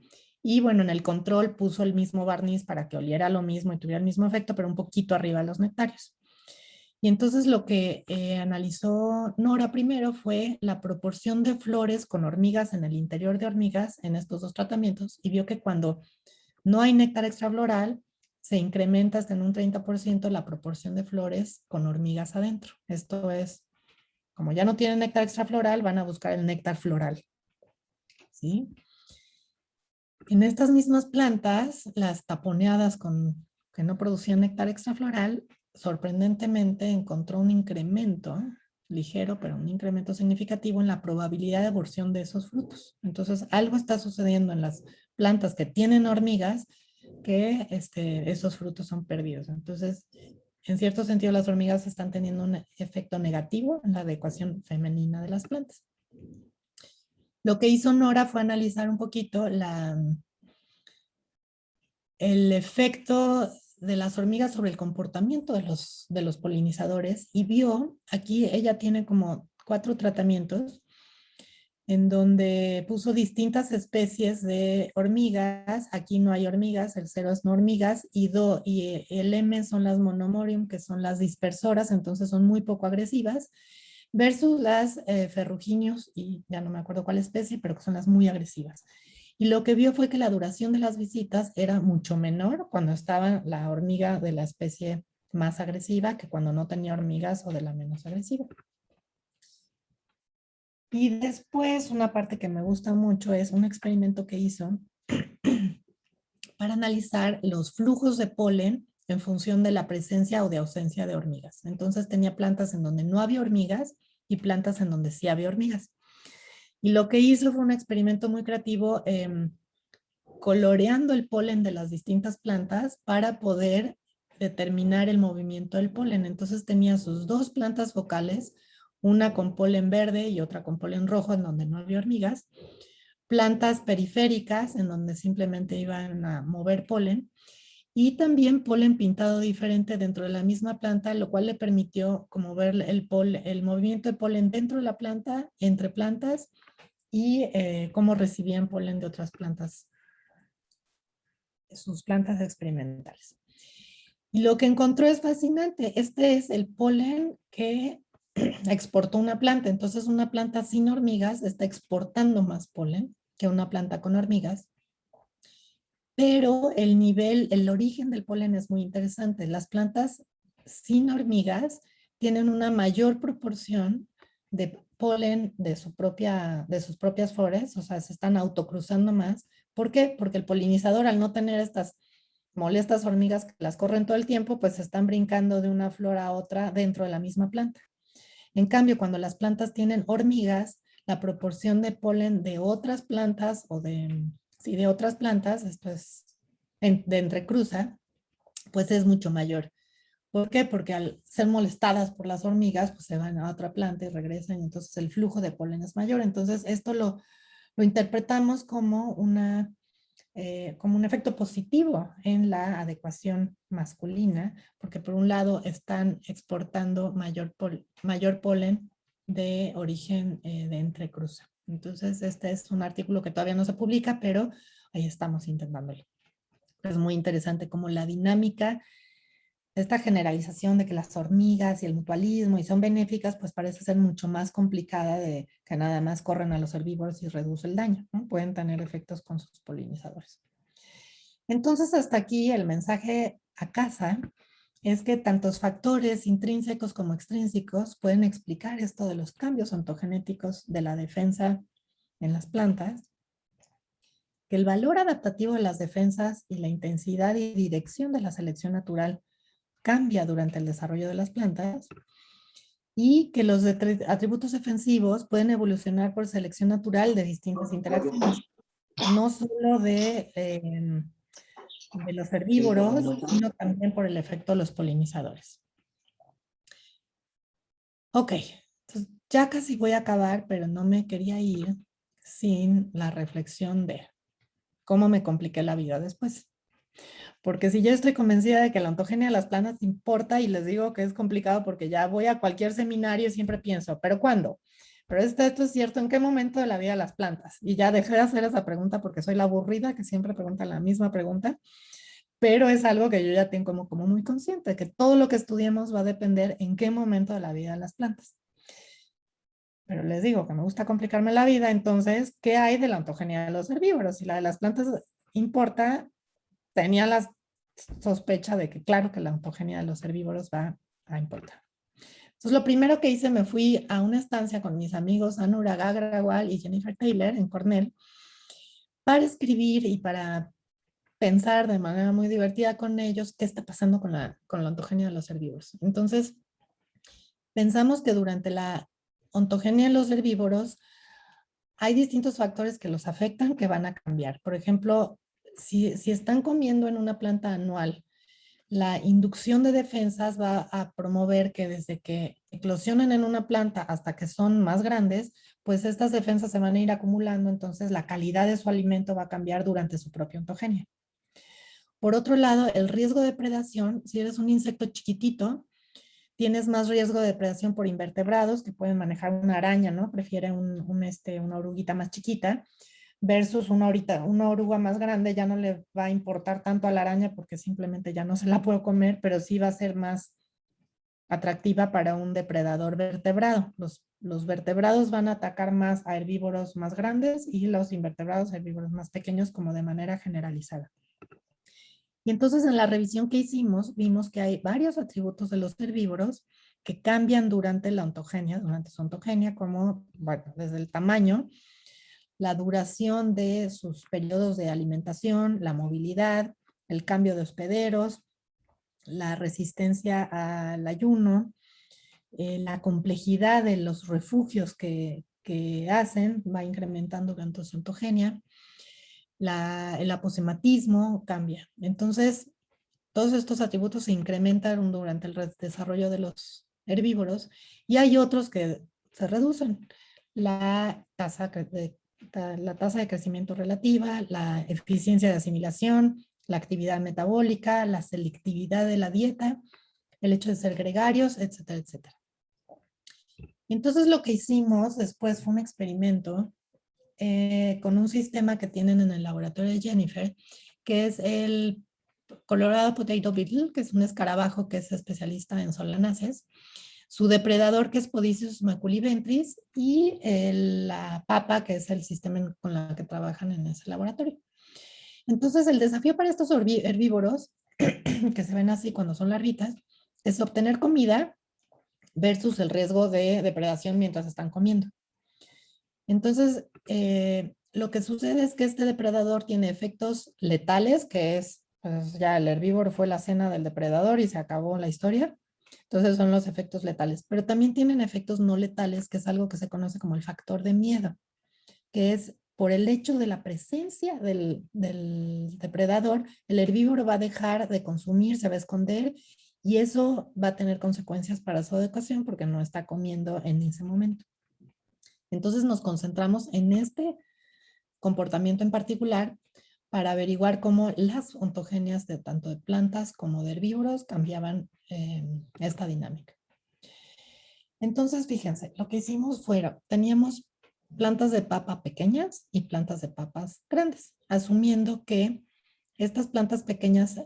Y bueno, en el control puso el mismo barniz para que oliera lo mismo y tuviera el mismo efecto, pero un poquito arriba de los nectarios. Y entonces lo que analizó Nora primero fue la proporción de flores con hormigas en el interior de hormigas en estos dos tratamientos y vio que cuando no hay néctar extrafloral, se incrementa hasta en un 30% la proporción de flores con hormigas adentro. Esto es, como ya no tienen néctar extrafloral, van a buscar el néctar floral. ¿Sí? En estas mismas plantas, las taponeadas que no producían néctar extrafloral, sorprendentemente encontró un incremento ligero, pero un incremento significativo en la probabilidad de aborción de esos frutos. Entonces, algo está sucediendo en las plantas que tienen hormigas que esos frutos son perdidos. Entonces, en cierto sentido, las hormigas están teniendo un efecto negativo en la adecuación femenina de las plantas. Lo que hizo Nora fue analizar un poquito el efecto de las hormigas sobre el comportamiento de los polinizadores y vio, aquí ella tiene como 4 tratamientos en donde puso distintas especies de hormigas. Aquí no hay hormigas, el 0 es no hormigas, y el M son las monomorium, que son las dispersoras, entonces son muy poco agresivas, versus las ferruginios, y ya no me acuerdo cuál especie, pero que son las muy agresivas. Y lo que vio fue que la duración de las visitas era mucho menor cuando estaba la hormiga de la especie más agresiva que cuando no tenía hormigas o de la menos agresiva. Y después una parte que me gusta mucho es un experimento que hizo para analizar los flujos de polen en función de la presencia o de ausencia de hormigas. Entonces tenía plantas en donde no había hormigas y plantas en donde sí había hormigas. Y lo que hizo fue un experimento muy creativo, coloreando el polen de las distintas plantas para poder determinar el movimiento del polen. Entonces tenía sus dos plantas focales, una con polen verde y otra con polen rojo, en donde no había hormigas, plantas periféricas, en donde simplemente iban a mover polen, y también polen pintado diferente dentro de la misma planta, lo cual le permitió como ver el movimiento de polen dentro de la planta, entre plantas, y cómo recibían polen de otras plantas, sus plantas experimentales. Y lo que encontró es fascinante. Este es el polen que exportó una planta. Entonces, una planta sin hormigas está exportando más polen que una planta con hormigas. Pero el nivel, el origen del polen es muy interesante. Las plantas sin hormigas tienen una mayor proporción de polen de sus propias flores, o sea, se están autocruzando más. ¿Por qué? Porque el polinizador, al no tener estas molestas hormigas que las corren todo el tiempo, pues se están brincando de una flor a otra dentro de la misma planta. En cambio, cuando las plantas tienen hormigas, la proporción de polen de otras plantas o de otras plantas, esto es de entrecruza, pues es mucho mayor. ¿Por qué? Porque al ser molestadas por las hormigas, pues se van a otra planta y regresan, y entonces el flujo de polen es mayor. Entonces, esto lo interpretamos como un efecto positivo en la adecuación masculina, porque por un lado están exportando mayor polen de origen de entrecruza. Entonces, este es un artículo que todavía no se publica, pero ahí estamos intentándolo. Es muy interesante cómo la dinámica, esta generalización de que las hormigas y el mutualismo y son benéficas, pues parece ser mucho más complicada de que nada más corren a los herbívoros y reduce el daño, ¿no? Pueden tener efectos con sus polinizadores. Entonces, hasta aquí el mensaje a casa es que tantos factores intrínsecos como extrínsecos pueden explicar esto de los cambios ontogenéticos de la defensa en las plantas, que el valor adaptativo de las defensas y la intensidad y dirección de la selección natural cambia durante el desarrollo de las plantas, y que los atributos defensivos pueden evolucionar por selección natural de distintas interacciones, no solo de los herbívoros, sino también por el efecto de los polinizadores. Ok, entonces ya casi voy a acabar, pero no me quería ir sin la reflexión de cómo me compliqué la vida después. Porque si yo estoy convencida de que la ontogenia de las plantas importa, y les digo que es complicado porque ya voy a cualquier seminario y siempre pienso, ¿pero cuándo? Pero esto es cierto, ¿en qué momento de la vida de las plantas? Y ya dejé de hacer esa pregunta porque soy la aburrida que siempre pregunta la misma pregunta, pero es algo que yo ya tengo como muy consciente, que todo lo que estudiemos va a depender en qué momento de la vida de las plantas. Pero les digo que me gusta complicarme la vida, entonces, ¿qué hay de la ontogenia de los herbívoros? Si la de las plantas importa, tenía la sospecha de que claro que la ontogenia de los herbívoros va a importar. Entonces, lo primero que hice, me fui a una estancia con mis amigos Anurag Agrawal y Jennifer Taylor en Cornell para escribir y para pensar de manera muy divertida con ellos qué está pasando con la ontogenia de los herbívoros. Entonces, pensamos que durante la ontogenia de los herbívoros hay distintos factores que los afectan que van a cambiar. Por ejemplo, si están comiendo en una planta anual, la inducción de defensas va a promover que desde que eclosionen en una planta hasta que son más grandes, pues estas defensas se van a ir acumulando, entonces la calidad de su alimento va a cambiar durante su propia ontogenia. Por otro lado, el riesgo de predación, si eres un insecto chiquitito, tienes más riesgo de depredación por invertebrados que pueden manejar una araña, ¿no? Prefiere una oruguita más chiquita versus una oruga más grande. Ya no le va a importar tanto a la araña porque simplemente ya no se la puede comer, pero sí va a ser más atractiva para un depredador vertebrado. Los vertebrados van a atacar más a herbívoros más grandes y los invertebrados a herbívoros más pequeños, como de manera generalizada. Y entonces en la revisión que hicimos vimos que hay varios atributos de los herbívoros que cambian durante la ontogenia, durante su ontogenia, como, bueno, desde el tamaño, la duración de sus periodos de alimentación, la movilidad, el cambio de hospederos, la resistencia al ayuno, la complejidad de los refugios que hacen va incrementando durante su ontogenia, el aposematismo cambia. Entonces, todos estos atributos se incrementan durante el desarrollo de los herbívoros y hay otros que se reducen. La tasa de crecimiento relativa, la eficiencia de asimilación, la actividad metabólica, la selectividad de la dieta, el hecho de ser gregarios, etcétera, etcétera. Entonces lo que hicimos después fue un experimento con un sistema que tienen en el laboratorio de Jennifer, que es el Colorado Potato Beetle, que es un escarabajo que es especialista en solanáceas, su depredador, que es Podicius maculiventris, y la papa, que es el sistema con la que trabajan en ese laboratorio. Entonces, el desafío para estos herbívoros, que se ven así cuando son larvitas, es obtener comida versus el riesgo de depredación mientras están comiendo. Entonces, lo que sucede es que este depredador tiene efectos letales, que es, pues ya el herbívoro fue la cena del depredador y se acabó la historia. Entonces son los efectos letales, pero también tienen efectos no letales, que es algo que se conoce como el factor de miedo, que es por el hecho de la presencia del depredador, el herbívoro va a dejar de consumir, se va a esconder y eso va a tener consecuencias para su educación porque no está comiendo en ese momento. Entonces nos concentramos en este comportamiento en particular para averiguar cómo las ontogenias de tanto de plantas como de herbívoros cambiaban esta dinámica. Entonces, fíjense, lo que hicimos fue, teníamos plantas de papa pequeñas y plantas de papas grandes, asumiendo que estas plantas pequeñas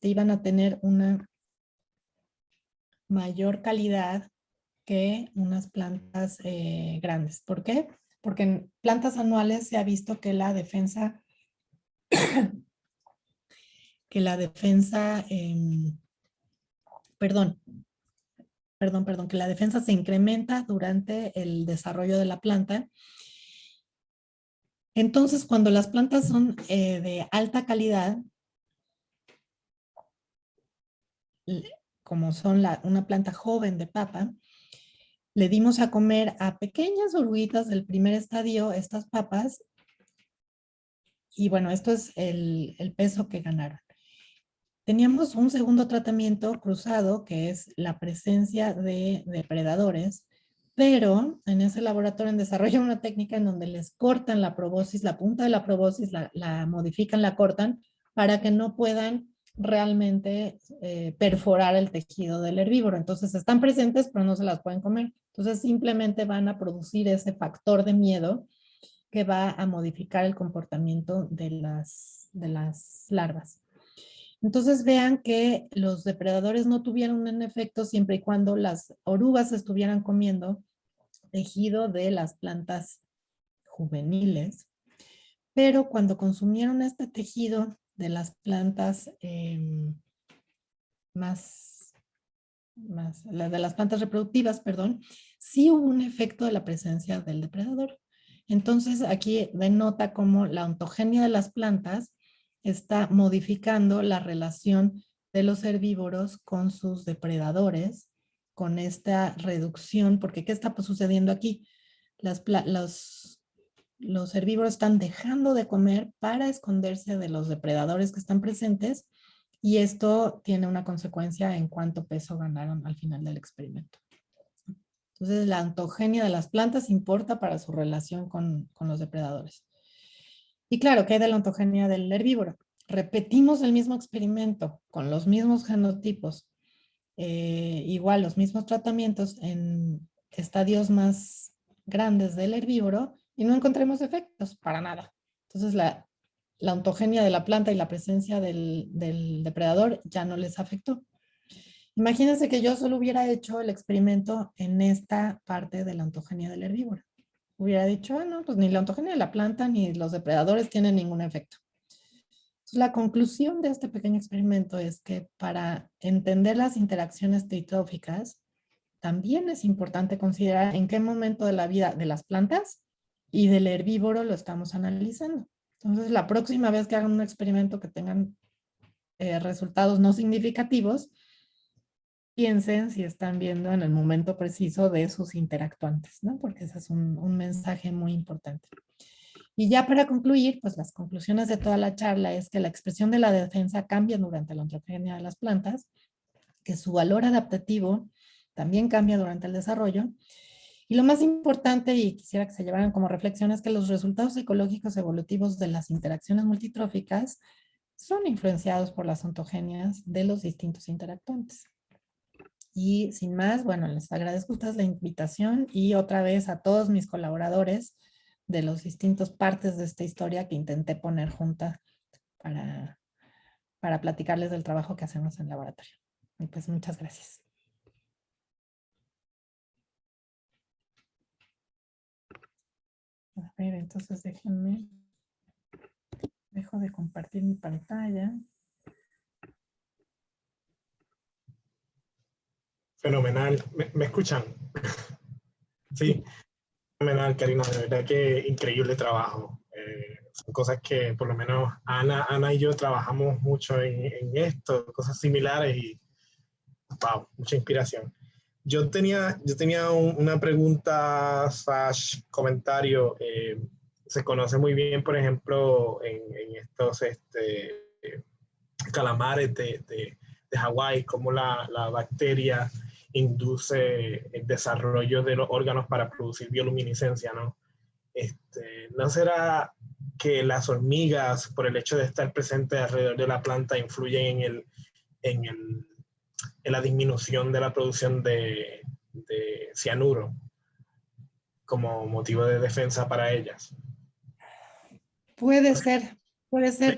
iban a tener una mayor calidad que unas plantas grandes. ¿Por qué? Porque en plantas anuales se ha visto que la defensa, perdón, que la defensa se incrementa durante el desarrollo de la planta. Entonces, cuando las plantas son de alta calidad, como son una planta joven de papa, le dimos a comer a pequeñas oruguitas del primer estadio estas papas y bueno, esto es el peso que ganaron. Teníamos un segundo tratamiento cruzado, que es la presencia de depredadores, pero en ese laboratorio desarrollan una técnica en donde les cortan la proboscis, la punta de la proboscis, la modifican, la cortan, para que no puedan realmente perforar el tejido del herbívoro. Entonces están presentes, pero no se las pueden comer. Entonces simplemente van a producir ese factor de miedo que va a modificar el comportamiento de las larvas. Entonces vean que los depredadores no tuvieron un efecto siempre y cuando las orugas estuvieran comiendo tejido de las plantas juveniles, pero cuando consumieron este tejido de las plantas de las plantas reproductivas, perdón, sí hubo un efecto de la presencia del depredador. Entonces aquí denota cómo la ontogenia de las plantas está modificando la relación de los herbívoros con sus depredadores, con esta reducción, porque ¿qué está sucediendo aquí? Los herbívoros están dejando de comer para esconderse de los depredadores que están presentes y esto tiene una consecuencia en cuánto peso ganaron al final del experimento. Entonces, la ontogenia de las plantas importa para su relación con los depredadores. Y claro, ¿qué hay de la ontogenia del herbívoro? Repetimos el mismo experimento con los mismos genotipos, igual los mismos tratamientos en estadios más grandes del herbívoro y no encontremos efectos para nada. Entonces, la ontogenia de la planta y la presencia del depredador ya no les afectó. Imagínense que yo solo hubiera hecho el experimento en esta parte de la ontogenia del herbívoro. Hubiera dicho, no, pues ni la ontogenia de la planta ni los depredadores tienen ningún efecto. Entonces, la conclusión de este pequeño experimento es que para entender las interacciones tritróficas, también es importante considerar en qué momento de la vida de las plantas y del herbívoro lo estamos analizando. Entonces, la próxima vez que hagan un experimento que tengan resultados no significativos, piensen si están viendo en el momento preciso de sus interactuantes, ¿no? Porque ese es un mensaje muy importante. Y ya para concluir, pues las conclusiones de toda la charla es que la expresión de la defensa cambia durante la ontogenia de las plantas, que su valor adaptativo también cambia durante el desarrollo. Y lo más importante, y quisiera que se llevaran como reflexión, es que los resultados ecológicos evolutivos de las interacciones multitróficas son influenciados por las ontogenias de los distintos interactuantes. Y sin más, bueno, les agradezco a ustedes la invitación y otra vez a todos mis colaboradores de los distintos partes de esta historia que intenté poner juntas para platicarles del trabajo que hacemos en el laboratorio. Y pues muchas gracias. A ver, entonces déjenme, dejo de compartir mi pantalla. Fenomenal. ¿Me escuchan? Sí, fenomenal, Karina. De verdad que increíble trabajo. Son cosas que por lo menos Ana y yo trabajamos mucho en esto, cosas similares y wow, mucha inspiración. Yo tenía una pregunta / comentario. Se conoce muy bien, por ejemplo, en estos calamares de Hawái, cómo la bacteria induce el desarrollo de los órganos para producir bioluminiscencia, ¿no? ¿No será que las hormigas, por el hecho de estar presentes alrededor de la planta, influyen en la disminución de la producción de cianuro como motivo de defensa para ellas? Puede ser,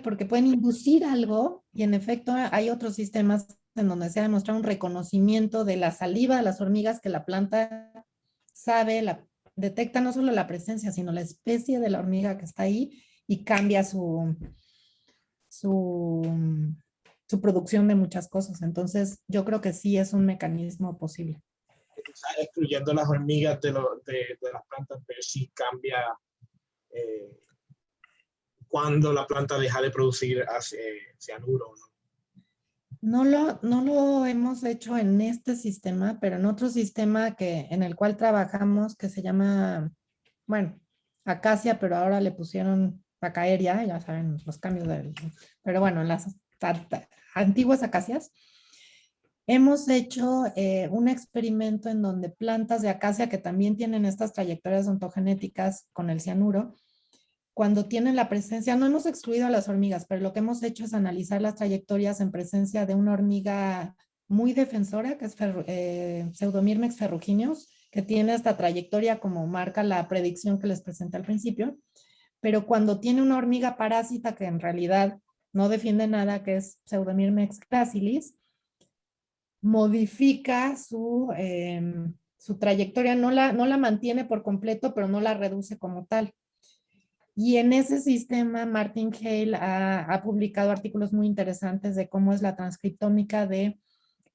porque pueden inducir algo y en efecto hay otros sistemas en donde se ha demostrado un reconocimiento de la saliva de las hormigas que la planta sabe, detecta no solo la presencia, sino la especie de la hormiga que está ahí y cambia su producción de muchas cosas. Entonces, yo creo que sí es un mecanismo posible. Excluyendo las hormigas de las plantas, ver si cambia cuando la planta deja de producir cianuro, ¿no? No lo hemos hecho en este sistema, pero en otro sistema en el cual trabajamos que se llama, bueno, acacia, pero ahora le pusieron pacaeria, ya saben los cambios pero bueno, en las antiguas acacias, hemos hecho un experimento en donde plantas de acacia que también tienen estas trayectorias ontogenéticas con el cianuro, cuando tienen la presencia, no hemos excluido a las hormigas, pero lo que hemos hecho es analizar las trayectorias en presencia de una hormiga muy defensora, que es Pseudomyrmex ferrugineus, que tiene esta trayectoria como marca la predicción que les presenté al principio, pero cuando tiene una hormiga parásita que en realidad no defiende nada, que es Pseudomyrmex gracilis, modifica su trayectoria, no la mantiene por completo, pero no la reduce como tal. Y en ese sistema, Martin Hale ha publicado artículos muy interesantes de cómo es la transcriptómica de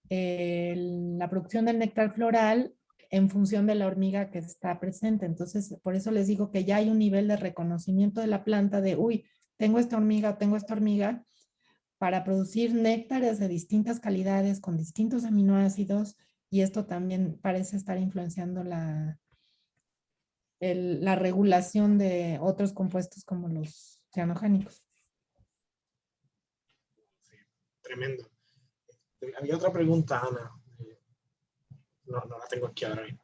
la producción del néctar floral en función de la hormiga que está presente. Entonces, por eso les digo que ya hay un nivel de reconocimiento de la planta de, uy, tengo esta hormiga, para producir néctares de distintas calidades con distintos aminoácidos, y esto también parece estar influenciando la regulación de otros compuestos como los cianogénicos. Sí, tremendo. Había otra pregunta, Ana. No la tengo aquí ahora mismo.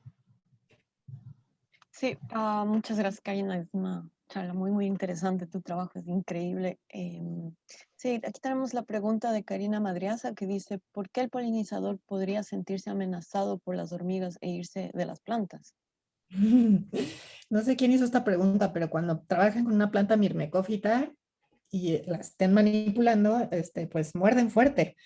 Sí, muchas gracias, Karina. Es una charla muy, muy interesante. Tu trabajo es increíble. Sí, aquí tenemos la pregunta de Karina Madriaza que dice, ¿por qué el polinizador podría sentirse amenazado por las hormigas e irse de las plantas? No sé quién hizo esta pregunta, pero cuando trabajan con una planta mirmecófita y la estén manipulando, pues muerden fuerte.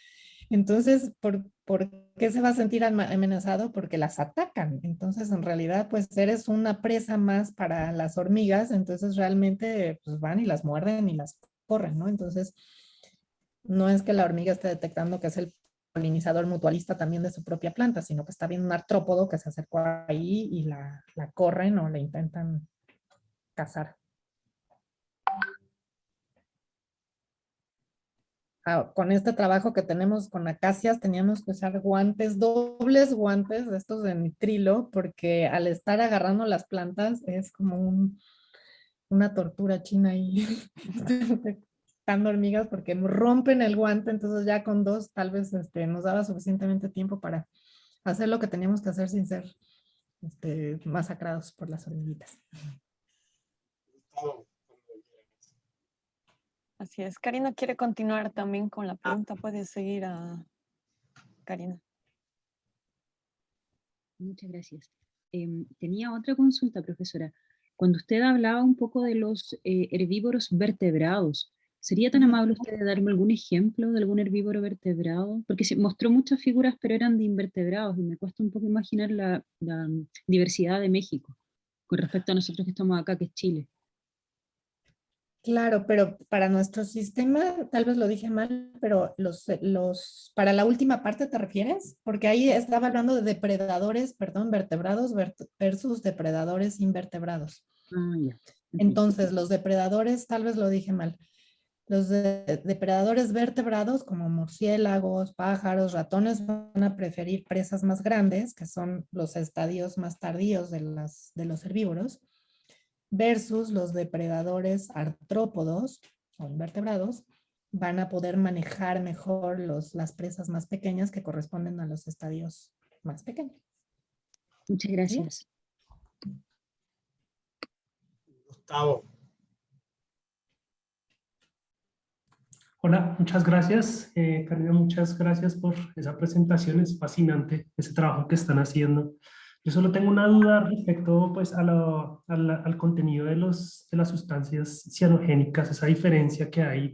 Entonces, ¿por qué se va a sentir amenazado? Porque las atacan. Entonces, en realidad, pues eres una presa más para las hormigas, entonces realmente pues van y las muerden y las corren, ¿no? Entonces, no es que la hormiga esté detectando que es el polinizador mutualista también de su propia planta, sino que está viendo un artrópodo que se acercó ahí y la corren o la intentan cazar. Con este trabajo que tenemos con acacias, teníamos que usar guantes, dobles guantes de estos de nitrilo, porque al estar agarrando las plantas es como una tortura china ahí. Están hormigas porque rompen el guante, entonces ya con dos tal vez nos daba suficientemente tiempo para hacer lo que teníamos que hacer sin ser masacrados por las hormiguitas. Así es. Karina quiere continuar también con la pregunta. Puedes seguir a Karina. Muchas gracias. Tenía otra consulta, profesora. Cuando usted hablaba un poco de los herbívoros vertebrados, ¿sería tan amable usted de darme algún ejemplo de algún herbívoro vertebrado? Porque se mostró muchas figuras, pero eran de invertebrados y me cuesta un poco imaginar la diversidad de México con respecto a nosotros que estamos acá, que es Chile. Claro, pero para nuestro sistema, tal vez lo dije mal, pero para la última parte te refieres, porque ahí estaba hablando de depredadores, perdón, vertebrados versus depredadores invertebrados. Ah, ya. Entonces, los depredadores, tal vez lo dije mal. Los depredadores vertebrados, como murciélagos, pájaros, ratones, van a preferir presas más grandes, que son los estadios más tardíos de los herbívoros, versus los depredadores artrópodos o invertebrados, van a poder manejar mejor las presas más pequeñas que corresponden a los estadios más pequeños. Muchas gracias. ¿Sí? Gustavo. Hola, muchas gracias. Karina, muchas gracias por esa presentación. Es fascinante ese trabajo que están haciendo. Yo solo tengo una duda respecto pues, al contenido de las sustancias cianogénicas, esa diferencia que hay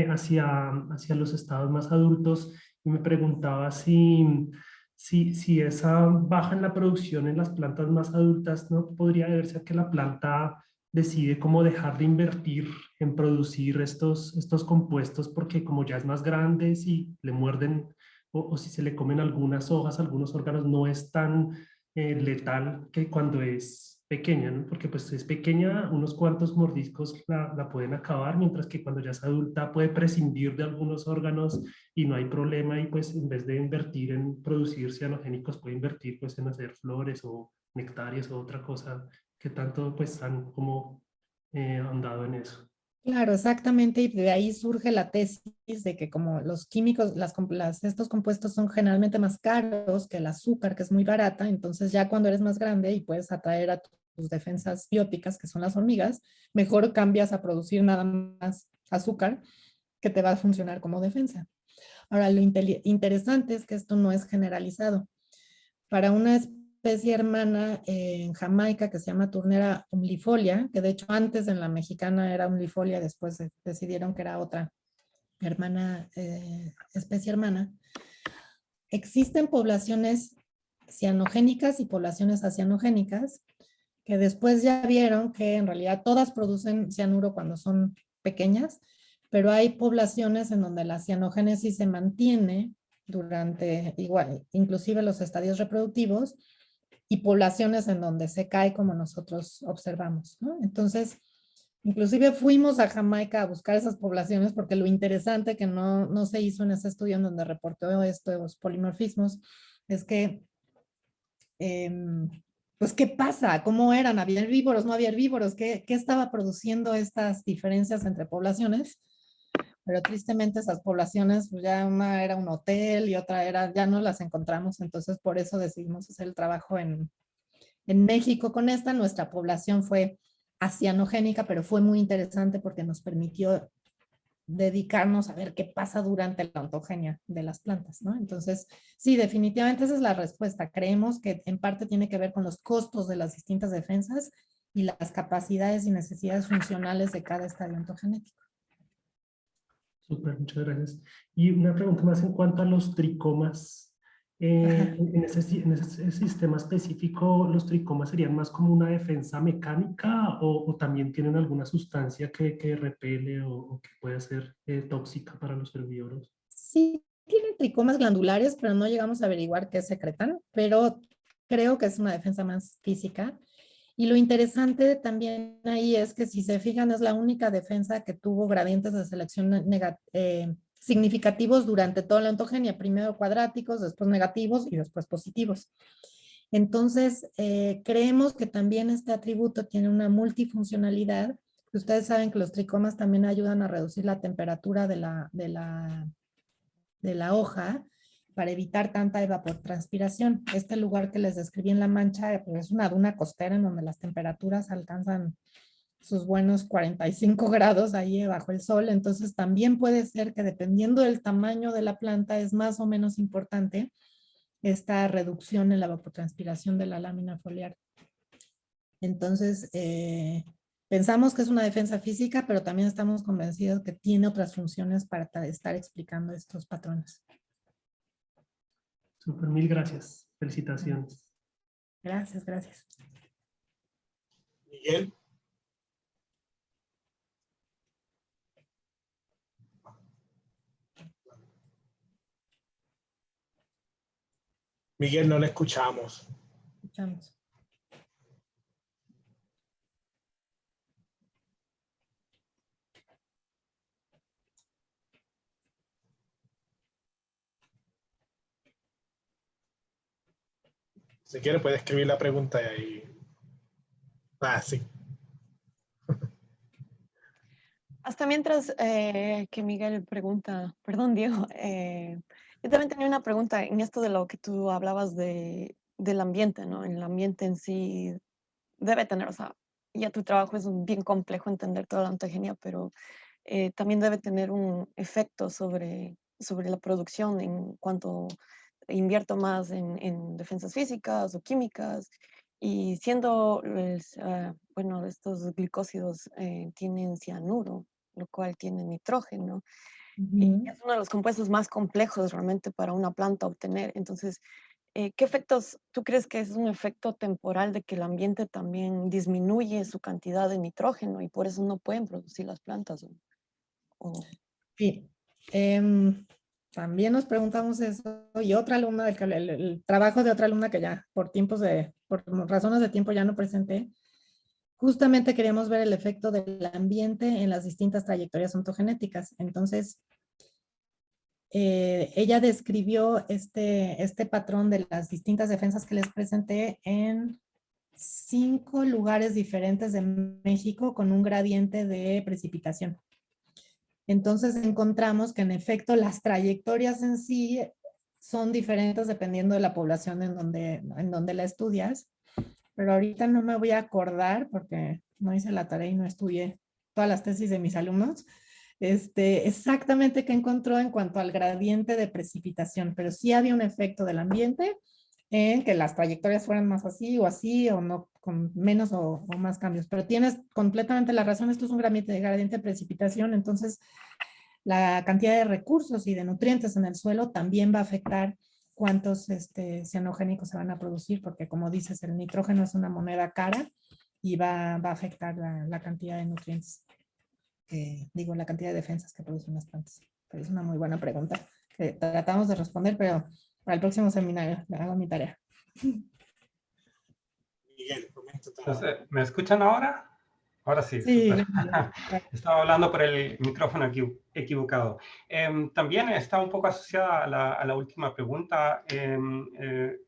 hacia los estados más adultos. Y me preguntaba si esa baja en la producción en las plantas más adultas no podría deberse a que la planta decide cómo dejar de invertir en producir estos compuestos porque como ya es más grande, si le muerden o si se le comen algunas hojas, algunos órganos, no es tan letal que cuando es pequeña, ¿no? Porque pues si es pequeña, unos cuantos mordiscos la pueden acabar, mientras que cuando ya es adulta puede prescindir de algunos órganos y no hay problema y pues en vez de invertir en producir cianogénicos puede invertir pues en hacer flores o nectarias o otra cosa que tanto pues han como andado en eso. Claro, exactamente, y de ahí surge la tesis de que como los químicos, estos compuestos son generalmente más caros que el azúcar, que es muy barata, entonces ya cuando eres más grande y puedes atraer a tus defensas bióticas, que son las hormigas, mejor cambias a producir nada más azúcar, que te va a funcionar como defensa. Ahora, lo interesante es que esto no es generalizado. Para una especie hermana en Jamaica que se llama Turnera umbilifolia, que de hecho antes en la mexicana era umbilifolia, después decidieron que era otra especie hermana. Existen poblaciones cianogénicas y poblaciones acianogénicas que después ya vieron que en realidad todas producen cianuro cuando son pequeñas, pero hay poblaciones en donde la cianogénesis se mantiene durante igual, inclusive los estadios reproductivos, y poblaciones en donde se cae como nosotros observamos, ¿no? Entonces, inclusive fuimos a Jamaica a buscar esas poblaciones porque lo interesante que no se hizo en ese estudio en donde reportó estos polimorfismos es que, pues, ¿qué pasa? ¿Cómo eran? ¿Había herbívoros? ¿No había herbívoros? ¿Qué estaba produciendo estas diferencias entre poblaciones? Pero tristemente esas poblaciones, pues ya una era un hotel y otra ya no las encontramos, entonces por eso decidimos hacer el trabajo en México con esta. Nuestra población fue acianogénica, pero fue muy interesante porque nos permitió dedicarnos a ver qué pasa durante la ontogenia de las plantas, ¿no? Entonces, sí, definitivamente esa es la respuesta. Creemos que en parte tiene que ver con los costos de las distintas defensas y las capacidades y necesidades funcionales de cada estadio ontogenético. Súper, muchas gracias. Y una pregunta más en cuanto a los tricomas. En ese sistema específico, ¿los tricomas serían más como una defensa mecánica o también tienen alguna sustancia que repele o que puede ser tóxica para los herbívoros? Sí, tienen tricomas glandulares, pero no llegamos a averiguar qué secretan, pero creo que es una defensa más física. Y lo interesante también ahí es que si se fijan es la única defensa que tuvo gradientes de selección significativos durante toda la ontogenia, primero cuadráticos, después negativos y después positivos. Entonces, creemos que también este atributo tiene una multifuncionalidad. Ustedes saben que los tricomas también ayudan a reducir la temperatura de la hoja para evitar tanta evapotranspiración. Este lugar que les describí en La Mancha pues, es una duna costera en donde las temperaturas alcanzan sus buenos 45 grados ahí bajo el sol. Entonces también puede ser que dependiendo del tamaño de la planta es más o menos importante esta reducción en la evapotranspiración de la lámina foliar. Entonces, pensamos que es una defensa física, pero también estamos convencidos que tiene otras funciones para estar explicando estos patrones. Súper, mil gracias. Felicitaciones. Gracias, gracias. Miguel. Miguel, no le escuchamos. Escuchamos. Si quiere puede escribir la pregunta ahí. Sí. Hasta mientras que Miguel pregunta, perdón Diego, yo también tenía una pregunta en esto de lo que tú hablabas del ambiente, ¿no? El ambiente en sí debe tener, o sea, ya tu trabajo es bien complejo entender toda la ontogenia, pero también debe tener un efecto sobre la producción en cuanto invierto más en defensas físicas o químicas. Y siendo, bueno, estos glicósidos tienen cianuro, lo cual tiene nitrógeno. Y es uno de los compuestos más complejos realmente para una planta obtener. Entonces, ¿qué efectos, tú crees que es un efecto temporal de que el ambiente también disminuye su cantidad de nitrógeno y por eso no pueden producir las plantas? Sí. También nos preguntamos eso y otra alumna, el trabajo de otra alumna que ya por razones de tiempo ya no presenté, justamente queríamos ver el efecto del ambiente en las distintas trayectorias ontogenéticas. Entonces, ella describió este patrón de las distintas defensas que les presenté en 5 lugares diferentes de México con un gradiente de precipitación. Entonces encontramos que en efecto las trayectorias en sí son diferentes dependiendo de la población en donde la estudias, pero ahorita no me voy a acordar porque no hice la tarea y no estudié todas las tesis de mis alumnos, exactamente qué encontró en cuanto al gradiente de precipitación, pero sí había un efecto del ambiente en que las trayectorias fueran más así o no, con menos o más cambios. Pero tienes completamente la razón, esto es un gradiente de precipitación, entonces la cantidad de recursos y de nutrientes en el suelo también va a afectar cuántos cianogénicos se van a producir, porque como dices, el nitrógeno es una moneda cara y va a afectar la cantidad de nutrientes, la cantidad de defensas que producen las plantas. Pero es una muy buena pregunta que tratamos de responder, pero para el próximo seminario le hago mi tarea. Miguel, comenta. Entonces, ¿me escuchan ahora? Ahora sí, Sí. Estaba hablando por el micrófono equivocado. También está un poco asociada a la última pregunta.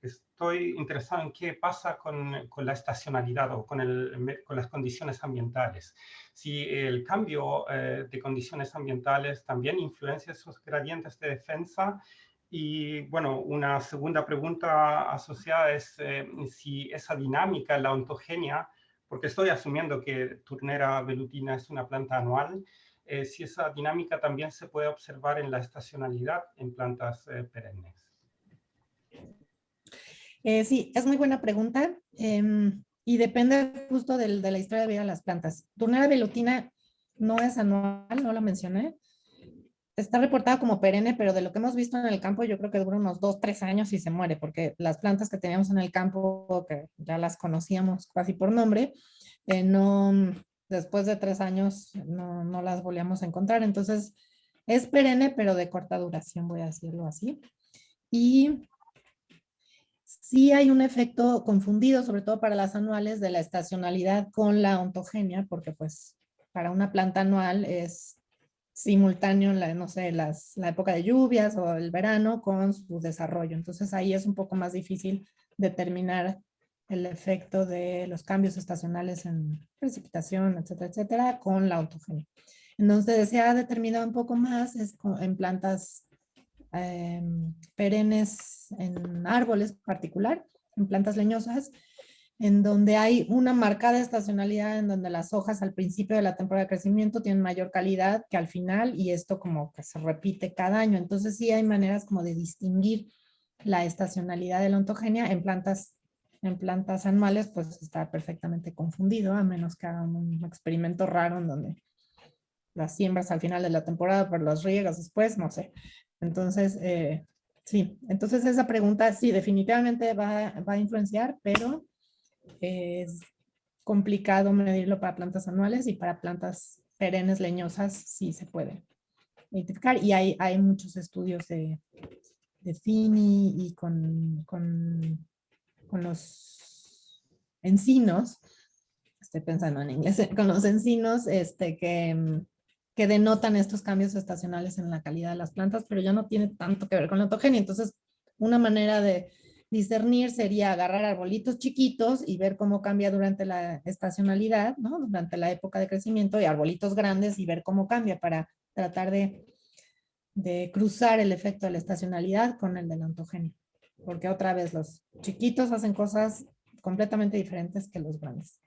Estoy interesado en qué pasa con la estacionalidad o con las condiciones ambientales. Si el cambio de condiciones ambientales también influencia esos gradientes de defensa. Y bueno, una segunda pregunta asociada es si esa dinámica en la ontogenia, porque estoy asumiendo que Turnera velutina es una planta anual, si esa dinámica también se puede observar en la estacionalidad en plantas perennes. Sí, es muy buena pregunta y depende justo de la historia de vida de las plantas. Turnera velutina no es anual, no lo mencioné. Está reportada como perenne, pero de lo que hemos visto en el campo, yo creo que dura unos 2, 3 años y se muere, porque las plantas que teníamos en el campo, que ya las conocíamos casi por nombre, después de 3 años no las volvíamos a encontrar. Entonces, Es perenne, pero de corta duración, voy a decirlo así. Y sí hay un efecto confundido, sobre todo para las anuales, de la estacionalidad con la ontogenia, porque pues para una planta anual es simultáneo, no sé, la época de lluvias o el verano con su desarrollo. Entonces ahí es un poco más difícil determinar el efecto de los cambios estacionales en precipitación, etcétera, etcétera, con la ontogenia. Entonces se ha determinado un poco más en plantas perennes, en árboles en particular, en plantas leñosas, en donde hay una marcada estacionalidad, en donde las hojas al principio de la temporada de crecimiento tienen mayor calidad que al final, y esto como que se repite cada año. Entonces sí hay maneras como de distinguir la estacionalidad de la ontogenia en plantas anuales, pues está perfectamente confundido, a menos que hagan un experimento raro en donde las siembras al final de la temporada, pero los riegas después, no sé. Entonces, sí, entonces esa pregunta sí, definitivamente va a influenciar, pero es complicado medirlo para plantas anuales, y para plantas perennes leñosas sí se puede identificar. Y hay muchos estudios de FINI y con los encinos, estoy pensando en inglés, con los encinos que denotan estos cambios estacionales en la calidad de las plantas, pero ya no tiene tanto que ver con la ontogenia. Entonces, una manera de discernir sería agarrar arbolitos chiquitos y ver cómo cambia durante la estacionalidad, ¿no? Durante la época de crecimiento, y arbolitos grandes y ver cómo cambia, para tratar de cruzar el efecto de la estacionalidad con el de la ontogenia. Porque otra vez los chiquitos hacen cosas completamente diferentes que los grandes.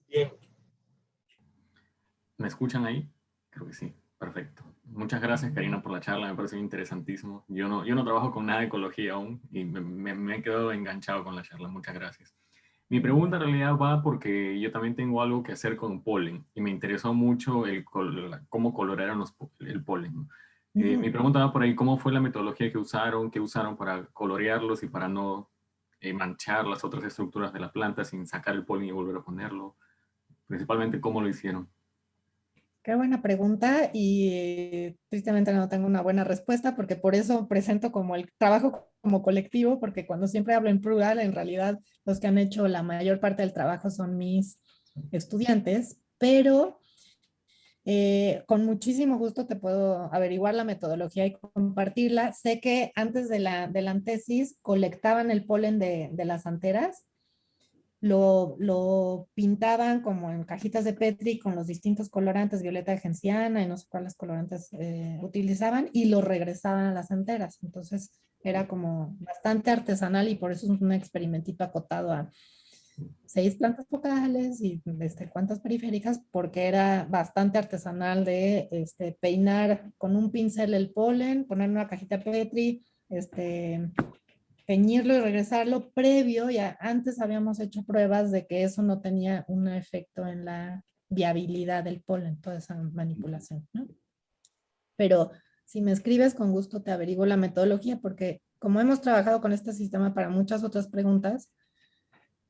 Bien. ¿Me escuchan ahí? Creo que sí. Perfecto. Muchas gracias, Karina, por la charla. Me pareció interesantísimo. Yo no trabajo con nada de ecología aún y me he quedado enganchado con la charla. Muchas gracias. Mi pregunta en realidad va porque yo también tengo algo que hacer con polen y me interesó mucho cómo colorearon el polen, ¿no? Mi pregunta va por ahí: ¿cómo fue la metodología que usaron? ¿Qué usaron para colorearlos y para no manchar las otras estructuras de la planta sin sacar el polen y volver a ponerlo? Principalmente, ¿cómo lo hicieron? Qué buena pregunta, y tristemente no tengo una buena respuesta, porque por eso presento como el trabajo como colectivo, porque cuando siempre hablo en plural, en realidad los que han hecho la mayor parte del trabajo son mis estudiantes, pero con muchísimo gusto te puedo averiguar la metodología y compartirla. Sé que antes de la tesis colectaban el polen de las anteras, lo pintaban como en cajitas de Petri con los distintos colorantes, violeta de genciana y no sé cuáles colorantes utilizaban, y lo regresaban a las anteras. Entonces era como bastante artesanal, y por eso es un experimentito acotado a 6 plantas focales y cuantas periféricas, porque era bastante artesanal de peinar con un pincel el polen, poner en una cajita Petri, teñirlo y regresarlo previo. Ya antes habíamos hecho pruebas de que eso no tenía un efecto en la viabilidad del polen, toda esa manipulación, ¿no? Pero si me escribes, con gusto te averiguo la metodología, porque como hemos trabajado con este sistema para muchas otras preguntas,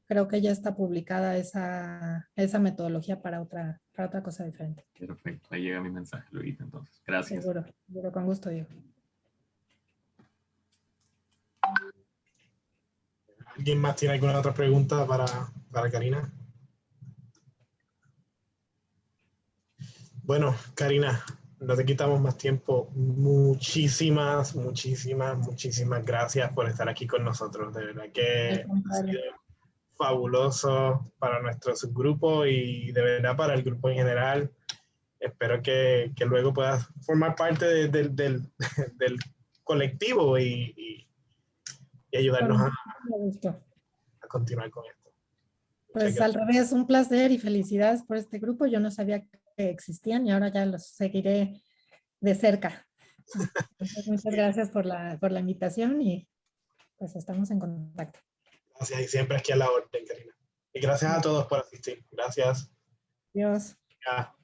creo que ya está publicada esa metodología para otra cosa diferente. Perfecto, ahí llega mi mensaje, Luis, entonces. Gracias. Seguro, con gusto, Diego. ¿Alguien más tiene alguna otra pregunta para Karina? Bueno, Karina, no te quitamos más tiempo. Muchísimas gracias por estar aquí con nosotros. De verdad que ha sido fabuloso para nuestro subgrupo y de verdad para el grupo en general. Espero que luego puedas formar parte del colectivo y ayudarnos a continuar con esto. Pues al revés, un placer y felicidades por este grupo. Yo no sabía que existían y ahora ya los seguiré de cerca. Entonces, muchas gracias por la invitación, y pues estamos en contacto. Gracias, y siempre aquí a la orden, Karina. Y gracias a todos por asistir. Gracias. Adiós. Ya.